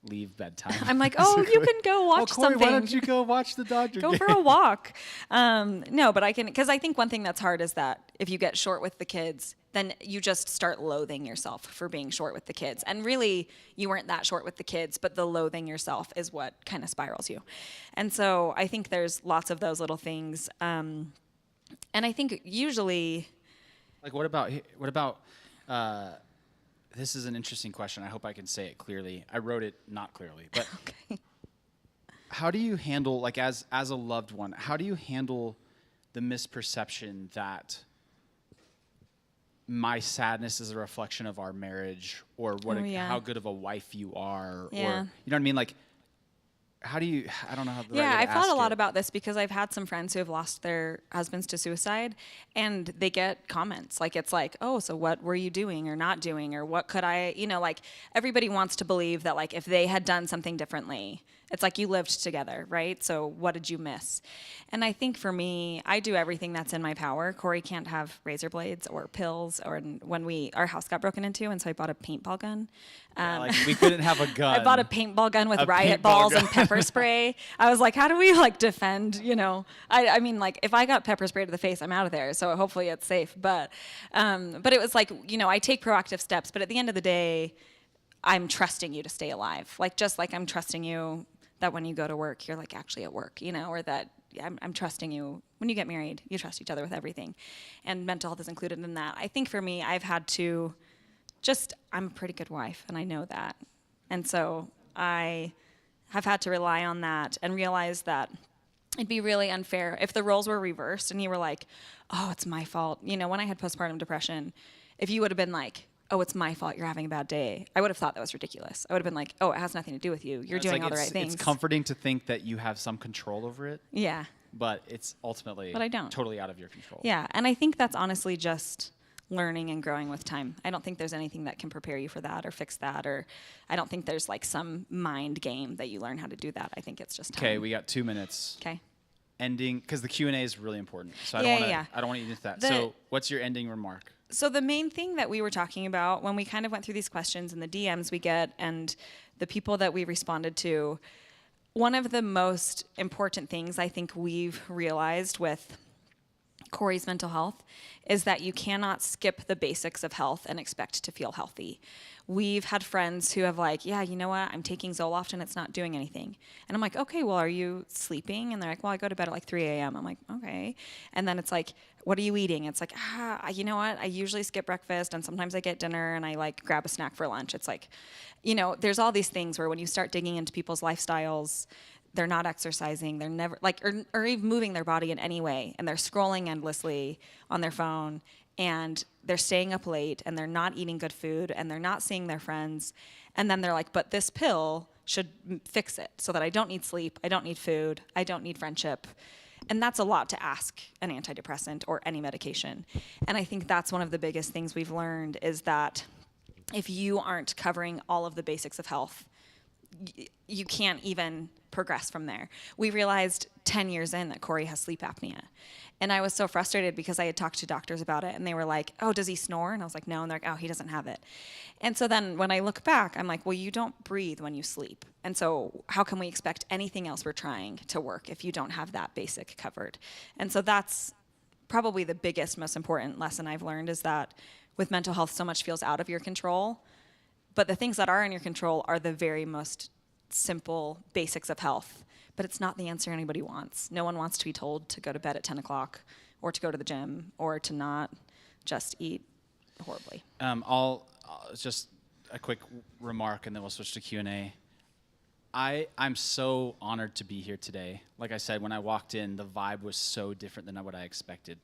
leave bedtime. I'm like, oh, you can go watch Kory, something. why don't you go watch the Dodger Go game? for a walk. No, but I can, because I think one thing that's hard is that if you get short with the kids, then you just start loathing yourself for being short with the kids. And really, you weren't that short with the kids, but the loathing yourself is what kind of spirals you. And so I think there's lots of those little things. And I think usually, Like, what about this is an interesting question. I hope I can say it clearly. I wrote it not clearly, but okay. how do you handle, like, as a loved one, how do you handle the misperception that my sadness is a reflection of our marriage, or how good of a wife you are, or you know what I mean? Like, how do you? I don't know how. I've thought a lot about this because I've had some friends who have lost their husbands to suicide, and they get comments like, it's like, oh, so what were you doing or not doing, or what could I, you know, like everybody wants to believe that like if they had done something differently, it's like you lived together, right? So what did you miss? And I think for me, I do everything that's in my power. Kory can't have razor blades or pills, or when our house got broken into, and so I bought a paintball gun. Like, we couldn't have a gun. I bought a paintball gun with A riot paintball balls gun. and pepper spray. I was like, how do we like defend, you know? I mean, like if I got pepper spray to the face, I'm out of there. So hopefully it's safe. But it was like, you know, I take proactive steps, but at the end of the day, I'm trusting you to stay alive. Like, just like I'm trusting you that when you go to work, you're like actually at work, you know, or that I'm trusting you when you get married, you trust each other with everything. And mental health is included in that. I think for me, I've had to I'm a pretty good wife, and I know that. And so I have had to rely on that and realize that it'd be really unfair if the roles were reversed and you were like, oh, it's my fault. You know, when I had postpartum depression, if you would have been like, oh, it's my fault you're having a bad day, I would have thought that was ridiculous. I would have been like, oh, it has nothing to do with you. You're doing all the right things. It's comforting to think that you have some control over it. Yeah. But it's ultimately But I don't. totally out of your control. Yeah, and I think that's honestly just learning and growing with time. I don't think there's anything that can prepare you for that or fix that, or I don't think there's like some mind game that you learn how to do that. I think it's just time. Okay, we got 2 minutes. Okay. Ending, because the Q&A is really important. So I don't want to get into that. The- So what's your ending remark? So the main thing that we were talking about when we kind of went through these questions and the DMs we get and the people that we responded to, one of the most important things I think we've realized with Kory's mental health is that you cannot skip the basics of health and expect to feel healthy. We've had friends who have like, yeah, you know what, I'm taking Zoloft and it's not doing anything. And I'm like, okay, well, are you sleeping? And they're like, well, I go to bed at like 3 a.m. I'm like, okay. And then it's like, what are you eating? It's like, you know what, I usually skip breakfast and sometimes I get dinner and I like grab a snack for lunch. It's like, you know, there's all these things where when you start digging into people's lifestyles, they're not exercising, they're never like, or even moving their body in any way, and they're scrolling endlessly on their phone, and they're staying up late, and they're not eating good food, and they're not seeing their friends, and then they're like, but this pill should fix it so that I don't need sleep, I don't need food, I don't need friendship. And that's a lot to ask an antidepressant or any medication. And I think that's one of the biggest things we've learned is that if you aren't covering all of the basics of health, you can't even progress from there. We realized 10 years in that Kory has sleep apnea. And I was so frustrated because I had talked to doctors about it and they were like, oh, does he snore? And I was like, no. And they're like, oh, he doesn't have it. And so then when I look back, I'm like, well, you don't breathe when you sleep. And so how can we expect anything else we're trying to work if you don't have that basic covered? And so that's probably the biggest, most important lesson I've learned is that with mental health, so much feels out of your control. But the things that are in your control are the very most simple basics of health. But it's not the answer anybody wants. No one wants to be told to go to bed at 10 o'clock or to go to the gym or to not just eat horribly. I'll just a quick remark, and then we'll switch to Q&A. I'm so honored to be here today. Like I said, when I walked in, the vibe was so different than what I expected.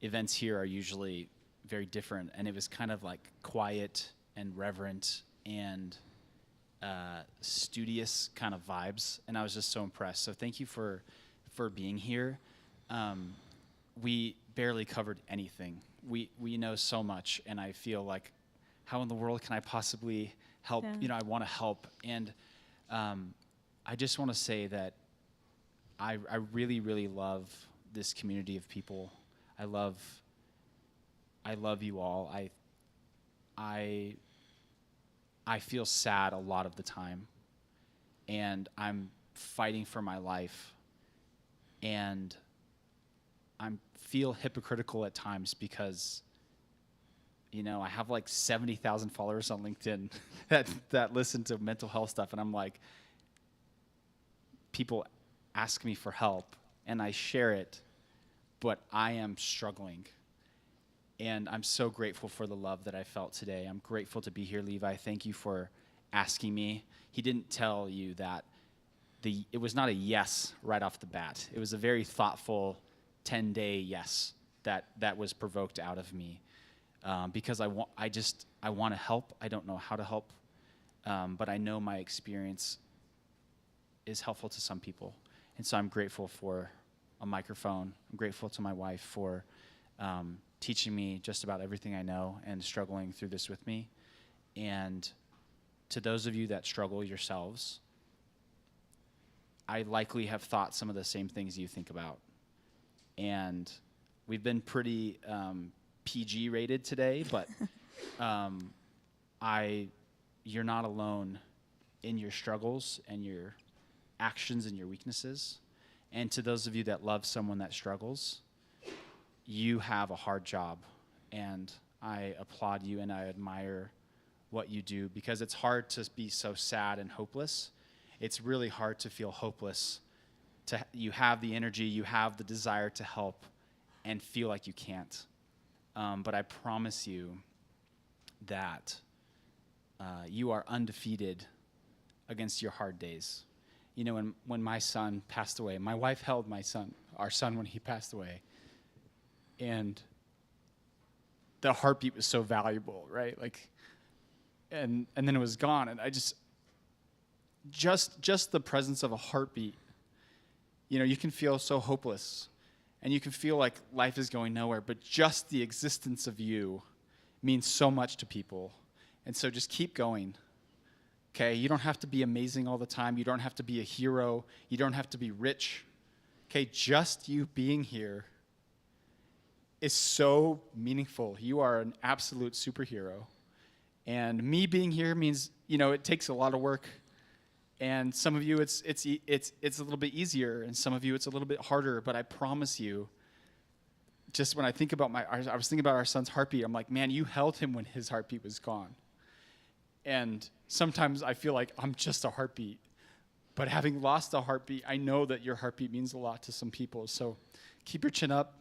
Events here are usually very different, and it was kind of like quiet and reverent and studious kind of vibes, and I was just so impressed. So thank you for being here. We barely covered anything. We know so much, and I feel like, how in the world can I possibly help? Yeah. I want to help, and I just want to say that I really, really love this community of people. I love you all. I feel sad a lot of the time, and I'm fighting for my life, and I feel hypocritical at times because, I have like 70,000 followers on LinkedIn that listen to mental health stuff, and I'm like, people ask me for help, and I share it, but I am struggling. And I'm so grateful for the love that I felt today. I'm grateful to be here, Levi. Thank you for asking me. He didn't tell you that it was not a yes right off the bat. It was a very thoughtful 10-day yes that was provoked out of me, because I want to help. I don't know how to help, but I know my experience is helpful to some people. And so I'm grateful for a microphone. I'm grateful to my wife for teaching me just about everything I know and struggling through this with me. And to those of you that struggle yourselves, I likely have thought some of the same things you think about. And we've been pretty PG rated today, but you're not alone in your struggles and your actions and your weaknesses. And to those of you that love someone that struggles, you have a hard job, and I applaud you and I admire what you do, because it's hard to be so sad and hopeless. It's really hard to feel hopeless. You have the energy, you have the desire to help, and feel like you can't. But I promise you that you are undefeated against your hard days. When my son passed away, my wife held our son when he passed away. And the heartbeat was so valuable, right? And then it was gone. And I just the presence of a heartbeat, you can feel so hopeless, and you can feel like life is going nowhere, but just the existence of you means so much to people. And so just keep going, okay? You don't have to be amazing all the time. You don't have to be a hero. You don't have to be rich, okay? Just you being here is so meaningful. You are an absolute superhero. And me being here means, it takes a lot of work. And some of you, it's a little bit easier, and some of you, it's a little bit harder. But I promise you, just when I think about I was thinking about our son's heartbeat, I'm like, man, you held him when his heartbeat was gone. And sometimes I feel like I'm just a heartbeat. But having lost a heartbeat, I know that your heartbeat means a lot to some people. So keep your chin up.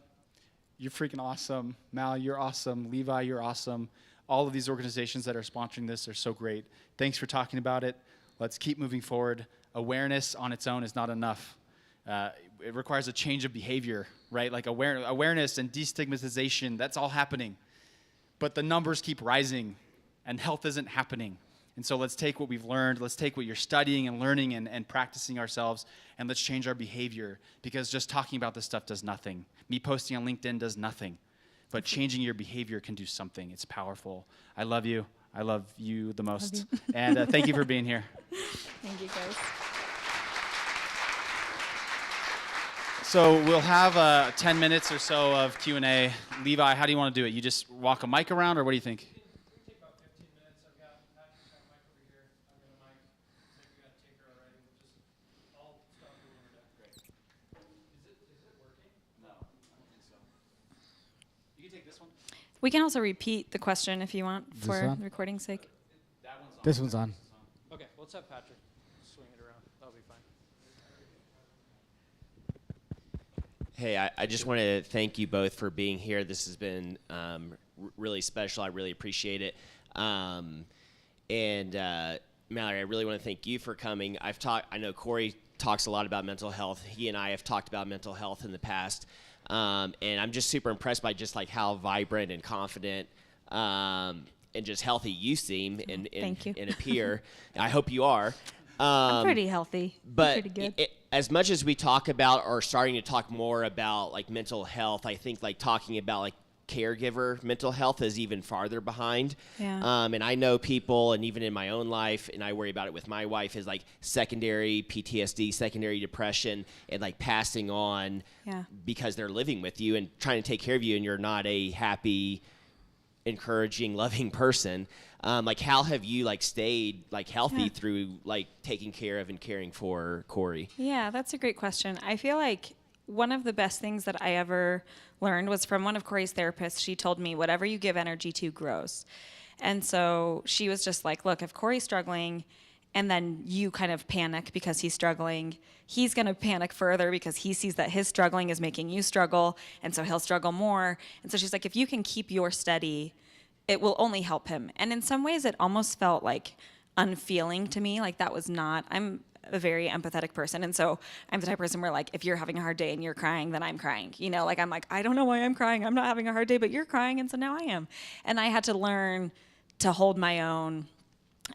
You're freaking awesome. Mal, you're awesome. Levi, you're awesome. All of these organizations that are sponsoring this are so great. Thanks for talking about it. Let's keep moving forward. Awareness on its own is not enough. It requires a change of behavior, right? Like awareness and destigmatization, that's all happening. But the numbers keep rising, and health isn't happening. And so let's take what we've learned, let's take what you're studying and learning and practicing ourselves, and let's change our behavior, because just talking about this stuff does nothing. Me posting on LinkedIn does nothing. But changing your behavior can do something. It's powerful. I love you. I love you the most. And thank you for being here. Thank you, guys. So we'll have 10 minutes or so of Q&A. Levi, how do you want to do it? You just walk a mic around, or what do you think? Take about 15 minutes. I've got a mic over here. I've got a mic. So if you got to take her already, I'll stop when we're done. Great. Is it working? No, I don't think so. You can take this one. We can also repeat the question if you want This for on? recording's sake. This one's on. Okay, let's have Patrick swing it around. That'll be fine. Hey, I just want to thank you both for being here. This has been really special. I really appreciate it. Mallory, I really want to thank you for coming. I know Kory talks a lot about mental health. He and I have talked about mental health in the past. And I'm just super impressed by just like how vibrant and confident and just healthy you seem and Thank you. and appear. I hope you are. I'm pretty healthy. But pretty good. As much as we talk about or starting to talk more about like mental health, I think like talking about like caregiver mental health is even farther behind. Yeah. And I know people, and even in my own life, and I worry about it with my wife, is like secondary PTSD, secondary depression, and like passing on Yeah. because they're living with you and trying to take care of you, and you're not a happy, encouraging, loving person. Like how have you like stayed like healthy Yeah. through like taking care of and caring for Kory? Yeah, that's a great question. I feel like one of the best things that I ever learned was from one of Kory's therapists. She told me, whatever you give energy to grows. And so she was just like, look, if Kory's struggling and then you kind of panic because he's struggling, he's going to panic further because he sees that his struggling is making you struggle. And so he'll struggle more. And so she's like, if you can keep your steady, it will only help him. And in some ways, it almost felt like unfeeling to me. Like that was not, I'm a very empathetic person. And so I'm the type of person where like, if you're having a hard day and you're crying, then I'm crying. You know, like I'm like, I don't know why I'm crying. I'm not having a hard day, but you're crying. And so now I am. And I had to learn to hold my own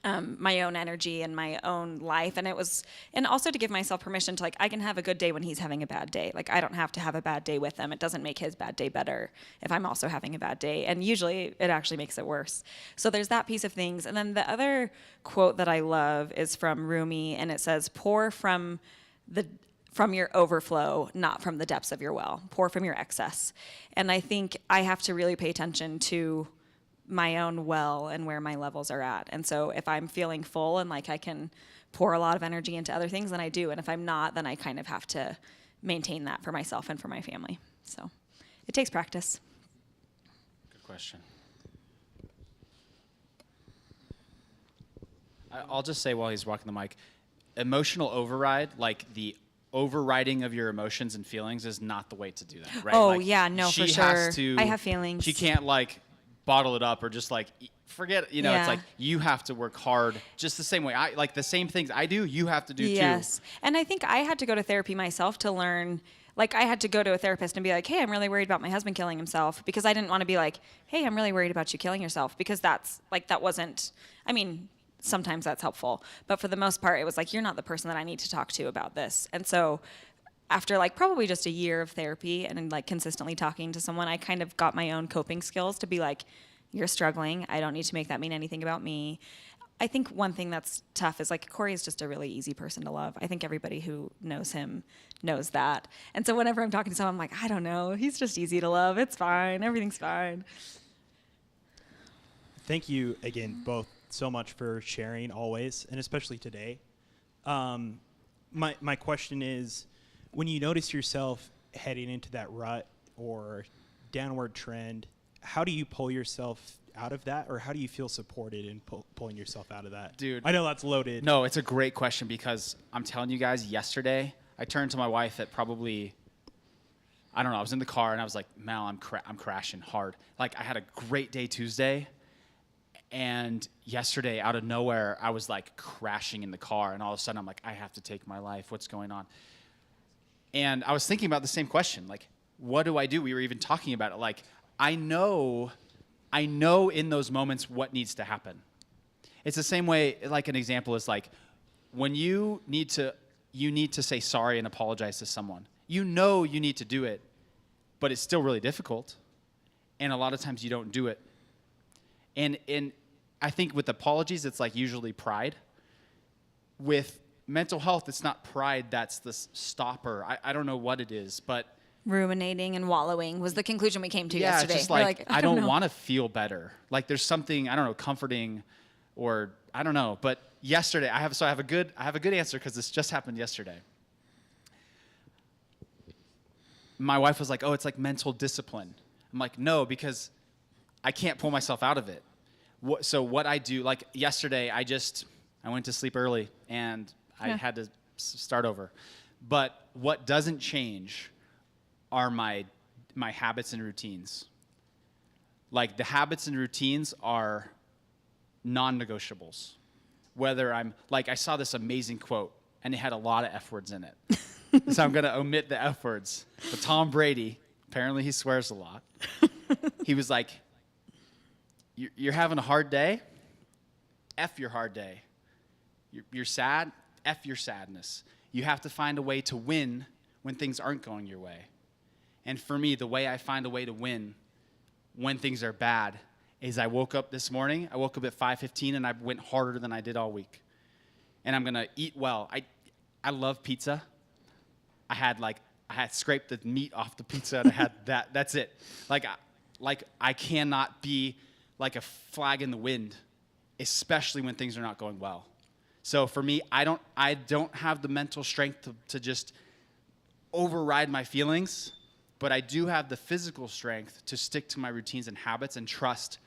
energy and my own life. And also to give myself permission to like, I can have a good day when he's having a bad day. Like I don't have to have a bad day with him. It doesn't make his bad day better if I'm also having a bad day. And usually it actually makes it worse. So there's that piece of things. And then the other quote that I love is from Rumi, and it says, pour from your overflow, not from the depths of your well. Pour from your excess. And I think I have to really pay attention to my own well and where my levels are at. And so if I'm feeling full and like I can pour a lot of energy into other things, then I do. And if I'm not, then I kind of have to maintain that for myself and for my family. So it takes practice. Good question. I'll just say while he's walking the mic, emotional override, like the overriding of your emotions and feelings, is not the way to do that, right? Oh, Like, yeah, no, for she sure. has to, I have feelings. She can't like bottle it up or just like forget, it's Yeah. like you have to work hard just the same way. I like the same things I do, you have to do Yes. too. And I think I had to go to therapy myself to learn, like I had to go to a therapist and be like, hey, I'm really worried about my husband killing himself, because I didn't want to be like, hey, I'm really worried about you killing yourself, because that's like, that wasn't, I mean, sometimes that's helpful, but for the most part, it was like, you're not the person that I need to talk to about this. And so after like probably just a year of therapy and like consistently talking to someone, I kind of got my own coping skills to be like, you're struggling. I don't need to make that mean anything about me. I think one thing that's tough is like Kory is just a really easy person to love. I think everybody who knows him knows that. And so whenever I'm talking to someone, I'm like, I don't know. He's just easy to love. It's fine. Everything's fine. Thank you again, both, so much for sharing always, and especially today. My question is, when you notice yourself heading into that rut or downward trend, how do you pull yourself out of that, or how do you feel supported in pulling yourself out of that? Dude. I know that's loaded. No, it's a great question, because I'm telling you guys, yesterday I turned to my wife at probably, I don't know, I was in the car and I was like, Mal, I'm crashing hard. Like I had a great day Tuesday, and yesterday out of nowhere I was like crashing in the car, and all of a sudden I'm like, I have to take my life. What's going on? And I was thinking about the same question, like, what do I do? We were even talking about it. Like, I know in those moments what needs to happen. It's the same way, like an example is like, when you need to say sorry and apologize to someone. You know you need to do it, but it's still really difficult. And a lot of times you don't do it. And I think with apologies, it's like usually pride. With mental health, it's not pride that's the stopper. I don't know what it is, but Ruminating and wallowing was the conclusion we came to yesterday. It's just We're like I don't know. want to feel better. Like there's something, I don't know, comforting, or I don't know. But yesterday, I have a good answer, because this just happened yesterday. My wife was like, "Oh, it's like mental discipline." I'm like, "No, because I can't pull myself out of it. So what I do, like yesterday, I went to sleep early and I had to start over. But what doesn't change are my habits and routines. Like the habits and routines are non-negotiables. Whether I'm, like I saw this amazing quote and it had a lot of F words in it. So I'm going to omit the F words. But Tom Brady, apparently he swears a lot. He was like, you're having a hard day? F your hard day. You're sad? F your sadness. You have to find a way to win when things aren't going your way. And for me, the way I find a way to win when things are bad is I woke up this morning, I woke up at 5:15 and I went harder than I did all week. And I'm going to eat well. I love pizza. I had scraped the meat off the pizza and I had that. That's it. Like I cannot be like a flag in the wind, especially when things are not going well. So for me, I don't have the mental strength to just override my feelings, but I do have the physical strength to stick to my routines and habits and trust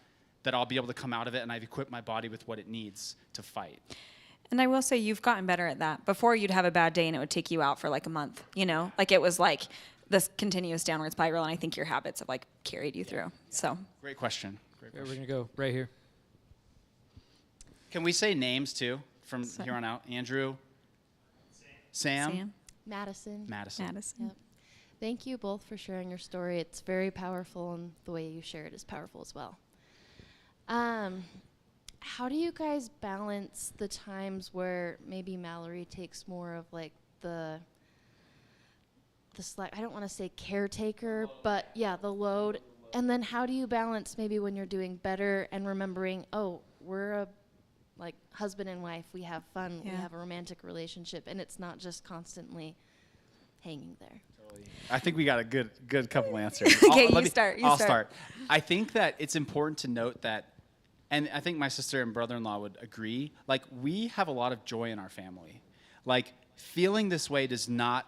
that I'll be able to come out of it and I've equipped my body with what it needs to fight. And I will say you've gotten better at that. Before you'd have a bad day and it would take you out for like a month, you know? Like it was like this continuous downward spiral, and I think your habits have like carried you through. So Great question. We're going to go right here. Can we say names too from here on out? Andrew? Sam? Madison. Madison. Yep. Thank you both for sharing your story. It's very powerful, and the way you share it is powerful as well. How do you guys balance the times where maybe Mallory takes more of like the slack? I don't want to say caretaker, but yeah, the load. And then how do you balance maybe when you're doing better and remembering, oh, we're a like husband and wife, we have fun, we have a romantic relationship, and it's not just constantly hanging there. I think we got a good couple answers. Okay, I'll start. I think that it's important to note that, and I think my sister and brother-in-law would agree, like we have a lot of joy in our family. Like feeling this way does not,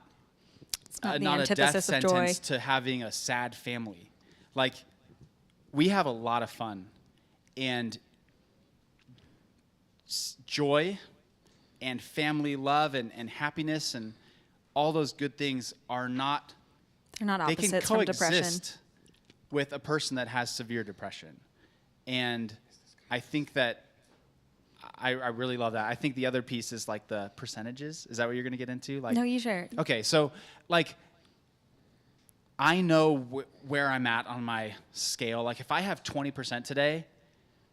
It's not the not a death antithesis of joy. sentence to having a sad family. Like we have a lot of fun, and joy and family love and happiness and all those good things are not, They're not they can opposites from depression. coexist with a person that has severe depression. And I think that I really love that. I think the other piece is like the percentages. Is that what you're going to get into? Like, No, you share. Okay, so like I know where I'm at on my scale. Like if I have 20% today,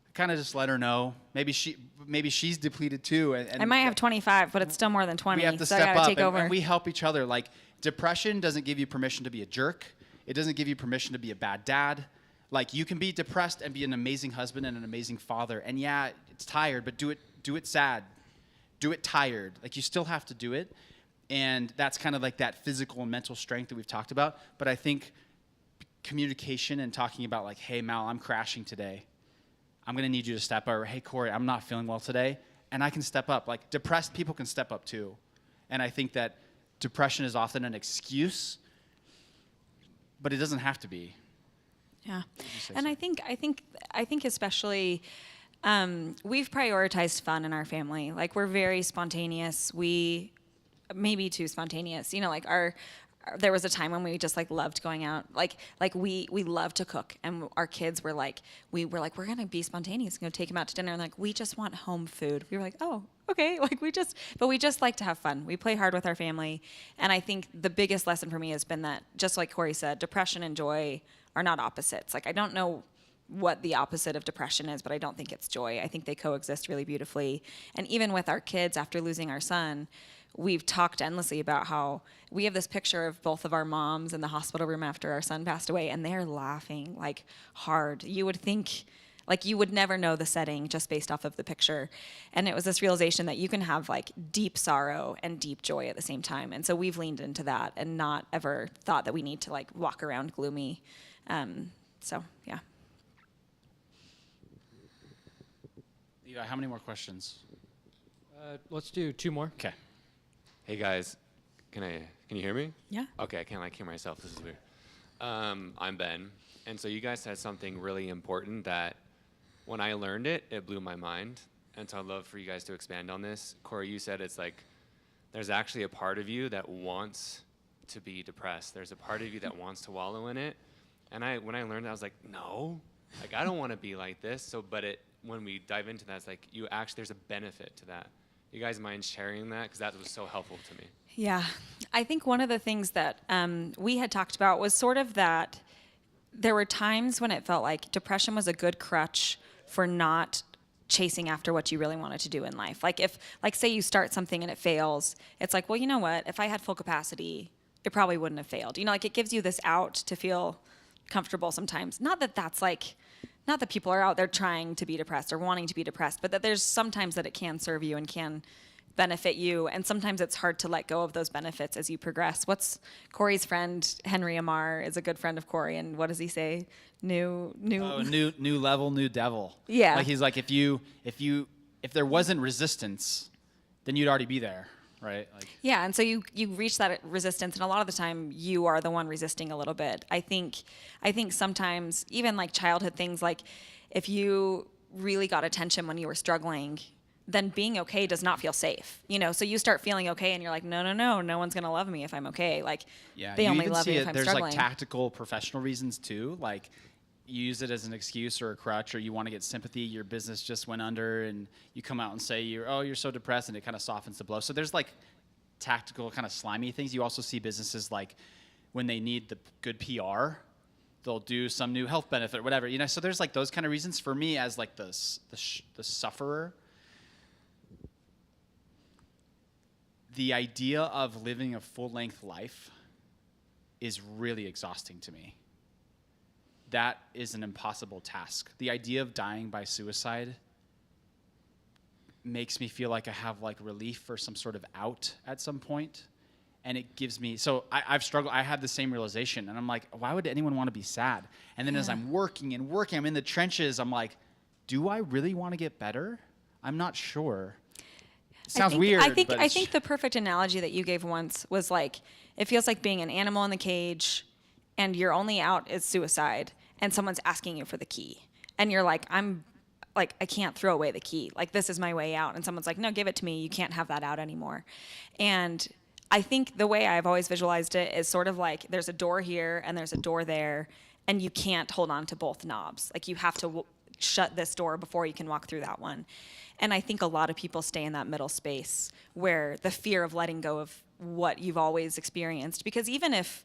I kind of just let her know. Maybe she's depleted too. And I might have 25, but it's still more than 20. we have to so I step gotta up take over. and we help each other. Like depression doesn't give you permission to be a jerk. It doesn't give you permission to be a bad dad. Like you can be depressed and be an amazing husband and an amazing father. And yeah, it's tired, but do it sad. Do it tired. Like you still have to do it. And that's kind of like that physical and mental strength that we've talked about. But I think communication and talking about like, hey Mal, I'm crashing today. I'm gonna need you to step up. Or hey Kory, I'm not feeling well today. And I can step up. Like depressed people can step up too. And I think that depression is often an excuse, but it doesn't have to be. Yeah, and I think especially we've prioritized fun in our family. Like we're very spontaneous. We maybe too spontaneous. You know, like there was a time when we just like loved going out. Like we love to cook, and our kids were like, we're gonna be spontaneous, gonna take them out to dinner, and like we just want home food. We were like, oh, okay, like we just like to have fun. We play hard with our family, and I think the biggest lesson for me has been that, just like Kory said, depression and joy are not opposites. Like I don't know what the opposite of depression is, but I don't think it's joy. I think they coexist really beautifully. And even with our kids, after losing our son, we've talked endlessly about how we have this picture of both of our moms in the hospital room after our son passed away, and they're laughing like hard. You would think, like you would never know the setting just based off of the picture. And it was this realization that you can have like deep sorrow and deep joy at the same time. And so we've leaned into that and not ever thought that we need to like walk around gloomy. So yeah. How many more questions? Let's do 2 more. Okay. Hey guys, can you hear me? Yeah. Okay, I can't like hear myself. This is weird. I'm Ben. And so you guys said something really important that when I learned it, it blew my mind. And so I'd love for you guys to expand on this. Kory, you said it's like there's actually a part of you that wants to be depressed. There's a part of you that wants to wallow in it. And when I learned that, I was like, no, like I don't want to be like this. So, when we dive into that, it's like there's a benefit to that. You guys mind sharing that? Because that was so helpful to me. Yeah, I think one of the things that we had talked about was sort of that there were times when it felt like depression was a good crutch for not chasing after what you really wanted to do in life. Like say you start something and it fails, it's like, well, you know what? If I had full capacity, it probably wouldn't have failed. You know, like it gives you this out to feel comfortable sometimes. Not that people are out there trying to be depressed or wanting to be depressed, but that there's sometimes that it can serve you and can benefit you, and sometimes it's hard to let go of those benefits as you progress. What's Kory's friend Henry Amar is a good friend of Kory, and what does he say? New level, new devil. Yeah. Like he's like, if there wasn't resistance, then you'd already be there, right? Like, yeah, and so you reach that resistance, and a lot of the time you are the one resisting a little bit. I think sometimes even like childhood things, like if you really got attention when you were struggling, then being okay does not feel safe, you know. So you start feeling okay, and you're like, no one's gonna love me if I'm okay. Like, yeah, they you only even love see me it, if I'm there's struggling. like tactical professional reasons too. Like, you use it as an excuse or a crutch, or you want to get sympathy. Your business just went under, and you come out and say you're so depressed, and it kind of softens the blow. So there's like tactical kind of slimy things. You also see businesses like when they need the good PR, they'll do some new health benefit, whatever, you know. So there's like those kind of reasons. For me, as like the sufferer, the idea of living a full-length life is really exhausting to me. That is an impossible task. The idea of dying by suicide makes me feel like I have like relief or some sort of out at some point. And it gives me, so I've struggled, I had the same realization, and I'm like, why would anyone want to be sad? And then as I'm working, I'm in the trenches, I'm like, do I really want to get better? I'm not sure. Sounds weird. I think the perfect analogy that you gave once was like, it feels like being an animal in the cage, and your only out is suicide, and someone's asking you for the key, and you're like, I can't throw away the key. Like, this is my way out, and someone's like, no, give it to me. You can't have that out anymore. And I think the way I've always visualized it is sort of like there's a door here and there's a door there, and you can't hold on to both knobs. Like, you have to shut this door before you can walk through that one. And I think a lot of people stay in that middle space where the fear of letting go of what you've always experienced, because even if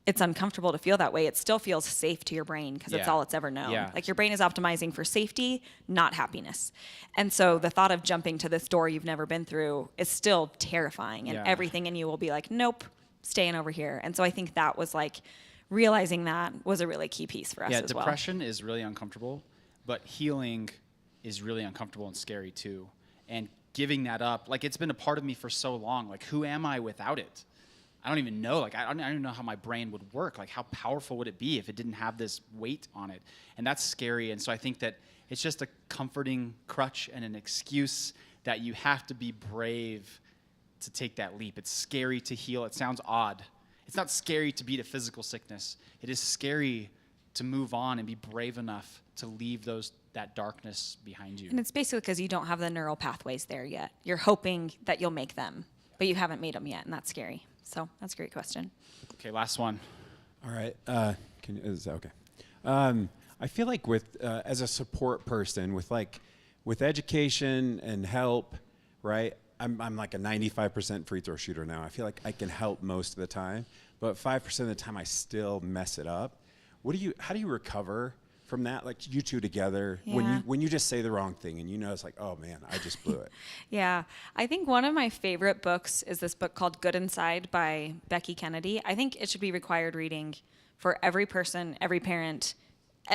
it's uncomfortable to feel that way, it still feels safe to your brain because it's all it's ever known. Yeah. Like, your brain is optimizing for safety, not happiness. And so the thought of jumping to this door you've never been through is still terrifying, and everything in you will be like, nope, staying over here. And so I think that was like, realizing that was a really key piece for us as well. Depression is really uncomfortable, but healing is really uncomfortable and scary too. And giving that up, like, it's been a part of me for so long. Like, who am I without it? I don't even know. Like, I don't even know how my brain would work. Like, how powerful would it be if it didn't have this weight on it? And that's scary. And so I think that it's just a comforting crutch and an excuse that you have to be brave to take that leap. It's scary to heal. It sounds odd. It's not scary to beat a physical sickness. It is scary to move on and be brave enough to leave that darkness behind you. And it's basically because you don't have the neural pathways there yet. You're hoping that you'll make them, but you haven't made them yet, and that's scary. So that's a great question. Okay, last one. All right. Is that okay? I feel like as a support person, with education and help, right? I'm like a 95% free throw shooter now. I feel like I can help most of the time, but 5% of the time I still mess it up. How do you recover from that? Like, you two together, when you just say the wrong thing and it's like, oh man, I just blew it. Yeah, I think one of my favorite books is this book called Good Inside by Becky Kennedy. I think it should be required reading for every person, every parent,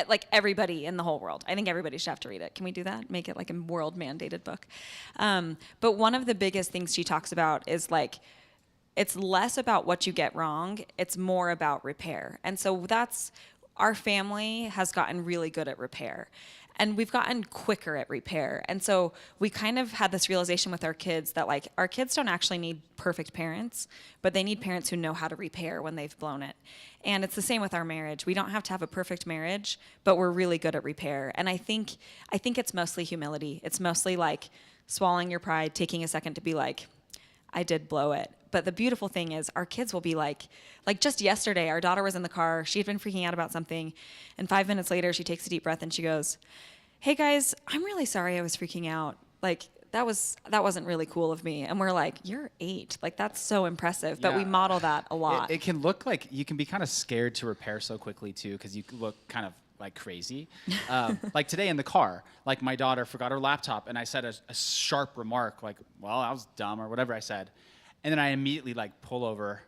like everybody in the whole world. I think everybody should have to read it. Can we do that? Make it like a world mandated book. But one of the biggest things she talks about is like, it's less about what you get wrong, it's more about repair. And so our family has gotten really good at repair. And we've gotten quicker at repair. And so we kind of had this realization with our kids that like our kids don't actually need perfect parents, but they need parents who know how to repair when they've blown it. And it's the same with our marriage. We don't have to have a perfect marriage, but we're really good at repair. And I think it's mostly humility. It's mostly like swallowing your pride, taking a second to be like, I did blow it. But the beautiful thing is our kids will be like just yesterday, our daughter was in the car. She'd been freaking out about something. And 5 minutes later, she takes a deep breath and she goes, hey guys, I'm really sorry I was freaking out. Like that wasn't really cool of me. And we're like, you're 8. Like that's so impressive. But we model that a lot. It can look like you can be kind of scared to repair so quickly too, because you look kind of like crazy. Like today in the car, like my daughter forgot her laptop and I said a sharp remark like, well, I was dumb or whatever I said. And then I immediately like pull over.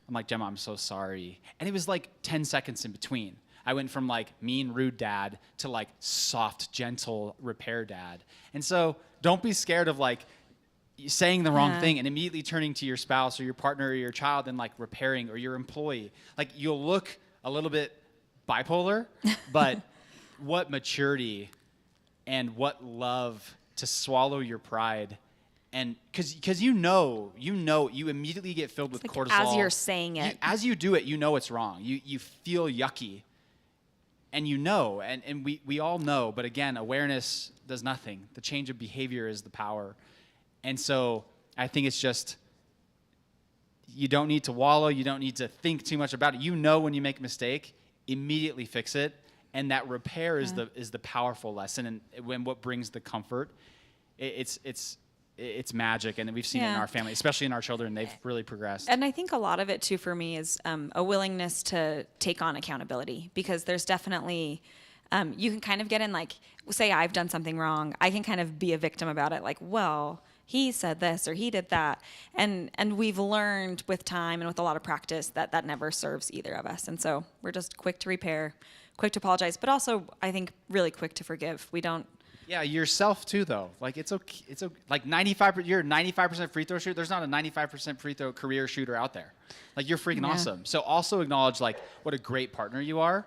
I'm like, Gemma, I'm so sorry. And it was like 10 seconds in between. I went from like mean, rude dad to like soft, gentle repair dad. And so don't be scared of like saying the wrong thing and immediately turning to your spouse or your partner or your child and like repairing, or your employee. Like you'll look a little bit bipolar, but what maturity and what love to swallow your pride. And because you immediately get filled with cortisol. As you're saying it. As you do it, you know it's wrong. You feel yucky. And you know, and we all know, but again, awareness does nothing. The change of behavior is the power. And so I think it's just, you don't need to wallow. You don't need to think too much about it. You know when you make a mistake, immediately fix it. And that repair is the powerful lesson. And when what brings the comfort, it's magic, and we've seen it in our family, especially in our children. They've really progressed. And I think a lot of it too for me is a willingness to take on accountability, because there's definitely you can kind of get in, like, say I've done something wrong, I can kind of be a victim about it, like, well, he said this or he did that, and we've learned with time and with a lot of practice that never serves either of us. And so we're just quick to repair, quick to apologize, but also I think really quick to forgive. We don't. Yeah, yourself too, though. Like it's okay. It's okay. Like 95%. You're a 95% free throw shooter. There's not a 95% free throw career shooter out there. Like you're freaking awesome. So also acknowledge like what a great partner you are,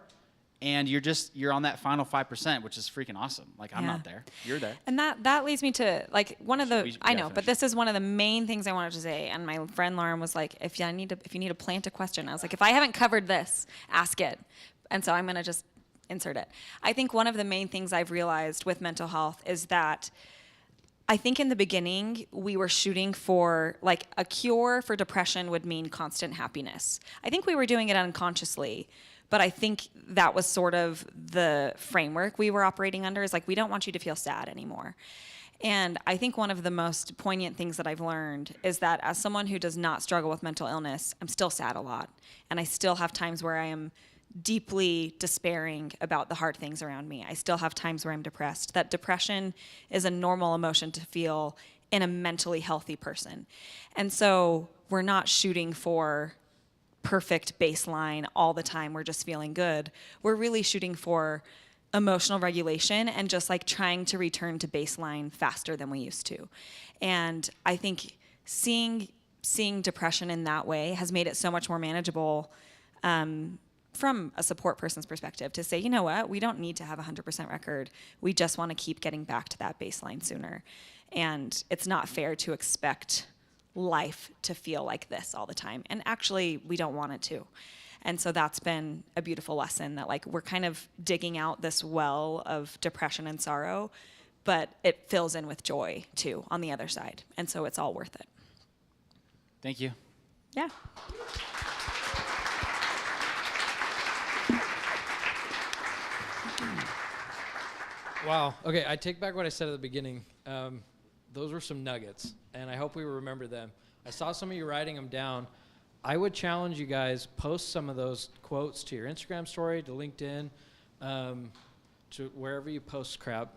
and you're on that final 5%, which is freaking awesome. Like I'm not there. You're there. And that leads me to like one of the I know, but this is one of the main things I wanted to say. And my friend Lauren was like, if you need to plant a question, I was like, if I haven't covered this, ask it. And so I'm gonna just insert it. I think one of the main things I've realized with mental health is that I think in the beginning we were shooting for like a cure for depression would mean constant happiness. I think we were doing it unconsciously, but I think that was sort of the framework we were operating under, is like, we don't want you to feel sad anymore. And I think one of the most poignant things that I've learned is that as someone who does not struggle with mental illness, I'm still sad a lot. And I still have times where I am deeply despairing about the hard things around me. I still have times where I'm depressed. That depression is a normal emotion to feel in a mentally healthy person. And so we're not shooting for perfect baseline all the time. We're just feeling good. We're really shooting for emotional regulation and just like trying to return to baseline faster than we used to. And I think seeing depression in that way has made it so much more manageable from a support person's perspective, to say, you know what, we don't need to have a 100% record. We just want to keep getting back to that baseline sooner. And it's not fair to expect life to feel like this all the time. And actually, we don't want it to. And so that's been a beautiful lesson, that like we're kind of digging out this well of depression and sorrow, but it fills in with joy too on the other side. And so it's all worth it. Thank you. Yeah. Wow. Okay, I take back what I said at the beginning. Those were some nuggets, and I hope we remember them. I saw some of you writing them down. I would challenge you guys, post some of those quotes to your Instagram story, to LinkedIn, to wherever you post crap,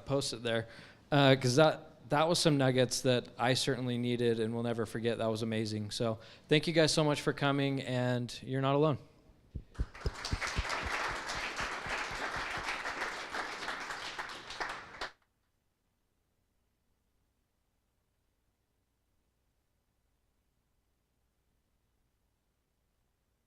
post it there. Because that was some nuggets that I certainly needed and will never forget. That was amazing. So thank you guys so much for coming, and you're not alone.